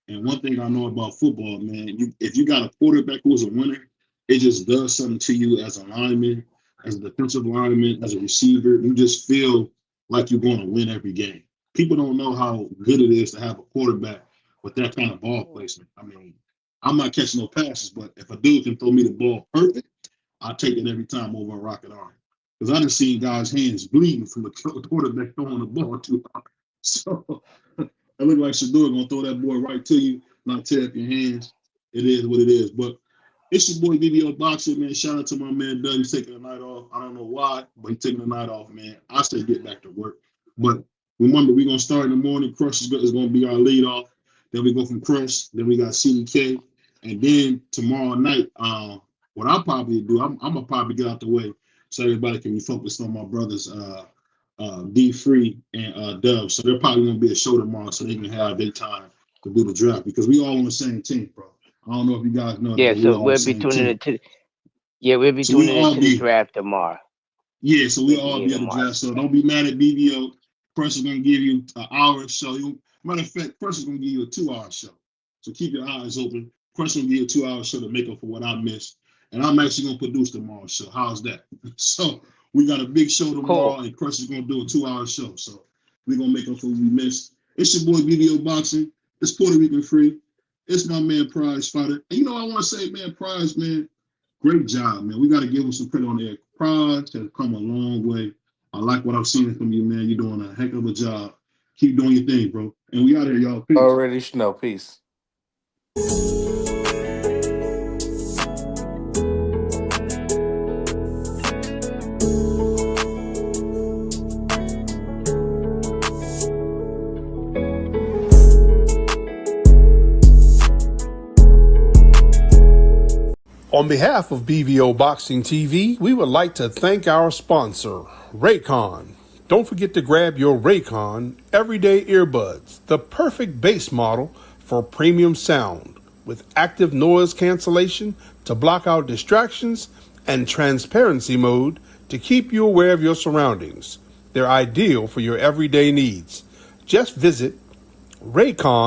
And one thing I know about football, man, if you got a quarterback who's a winner, it just does something to you as a lineman, as a defensive lineman, as a receiver. You just feel like you're going to win every game. People don't know how good it is to have a quarterback with that kind of ball placement. I mean, I'm not catching no passes, but if a dude can throw me the ball perfect, I'll take it every time over a rocket arm. Because I done seen guys' hands bleeding from the quarterback throwing the ball too hard. So it look like Shedeur going to throw that boy right to you, not tear up your hands. It is what it is. But it's your boy BVO Boxing, man. Shout out to my man Doug. He's taking the night off. I don't know why, but he's taking the night off, man. I say get back to work. But remember, we're going to start in the morning. Crush is going to be our lead off. Then we go from Crush. Then we got CDK. And then tomorrow night, what I'll probably do, I'm going to probably get out the way so everybody can be focused on my brothers, D Free and Dub. So they're probably going to be a show tomorrow so they can have their time to do the draft because we all on the same team, bro. I don't know if you guys know. Yeah, so we'll be tuning into the draft tomorrow. Yeah, so we'll all be at the draft. So don't be mad at BVO. First is going to give you an hour show. Matter of fact, first is going to give you a 2-hour show. So keep your eyes open. First is going to give you a 2-hour show to make up for what I missed. And I'm actually going to produce tomorrow's show. How's that? So we got a big show tomorrow, and Chris is going to do a 2-hour show. So we're going to make up for what we missed. It's your boy BVO Boxing. It's Puerto Rican Free. It's my man Prize Fighter. And you know, I want to say, man, Prize, man, great job, man. We got to give him some credit on the air. Prize has come a long way. I like what I've seen from you, man. You're doing a heck of a job. Keep doing your thing, bro. And we out here, y'all. Peace. Already know. Peace. On behalf of BVO Boxing TV, we would like to thank our sponsor, Raycon. Don't forget to grab your Raycon Everyday Earbuds, the perfect bass model for premium sound with active noise cancellation to block out distractions and transparency mode to keep you aware of your surroundings. They're ideal for your everyday needs. Just visit Raycon.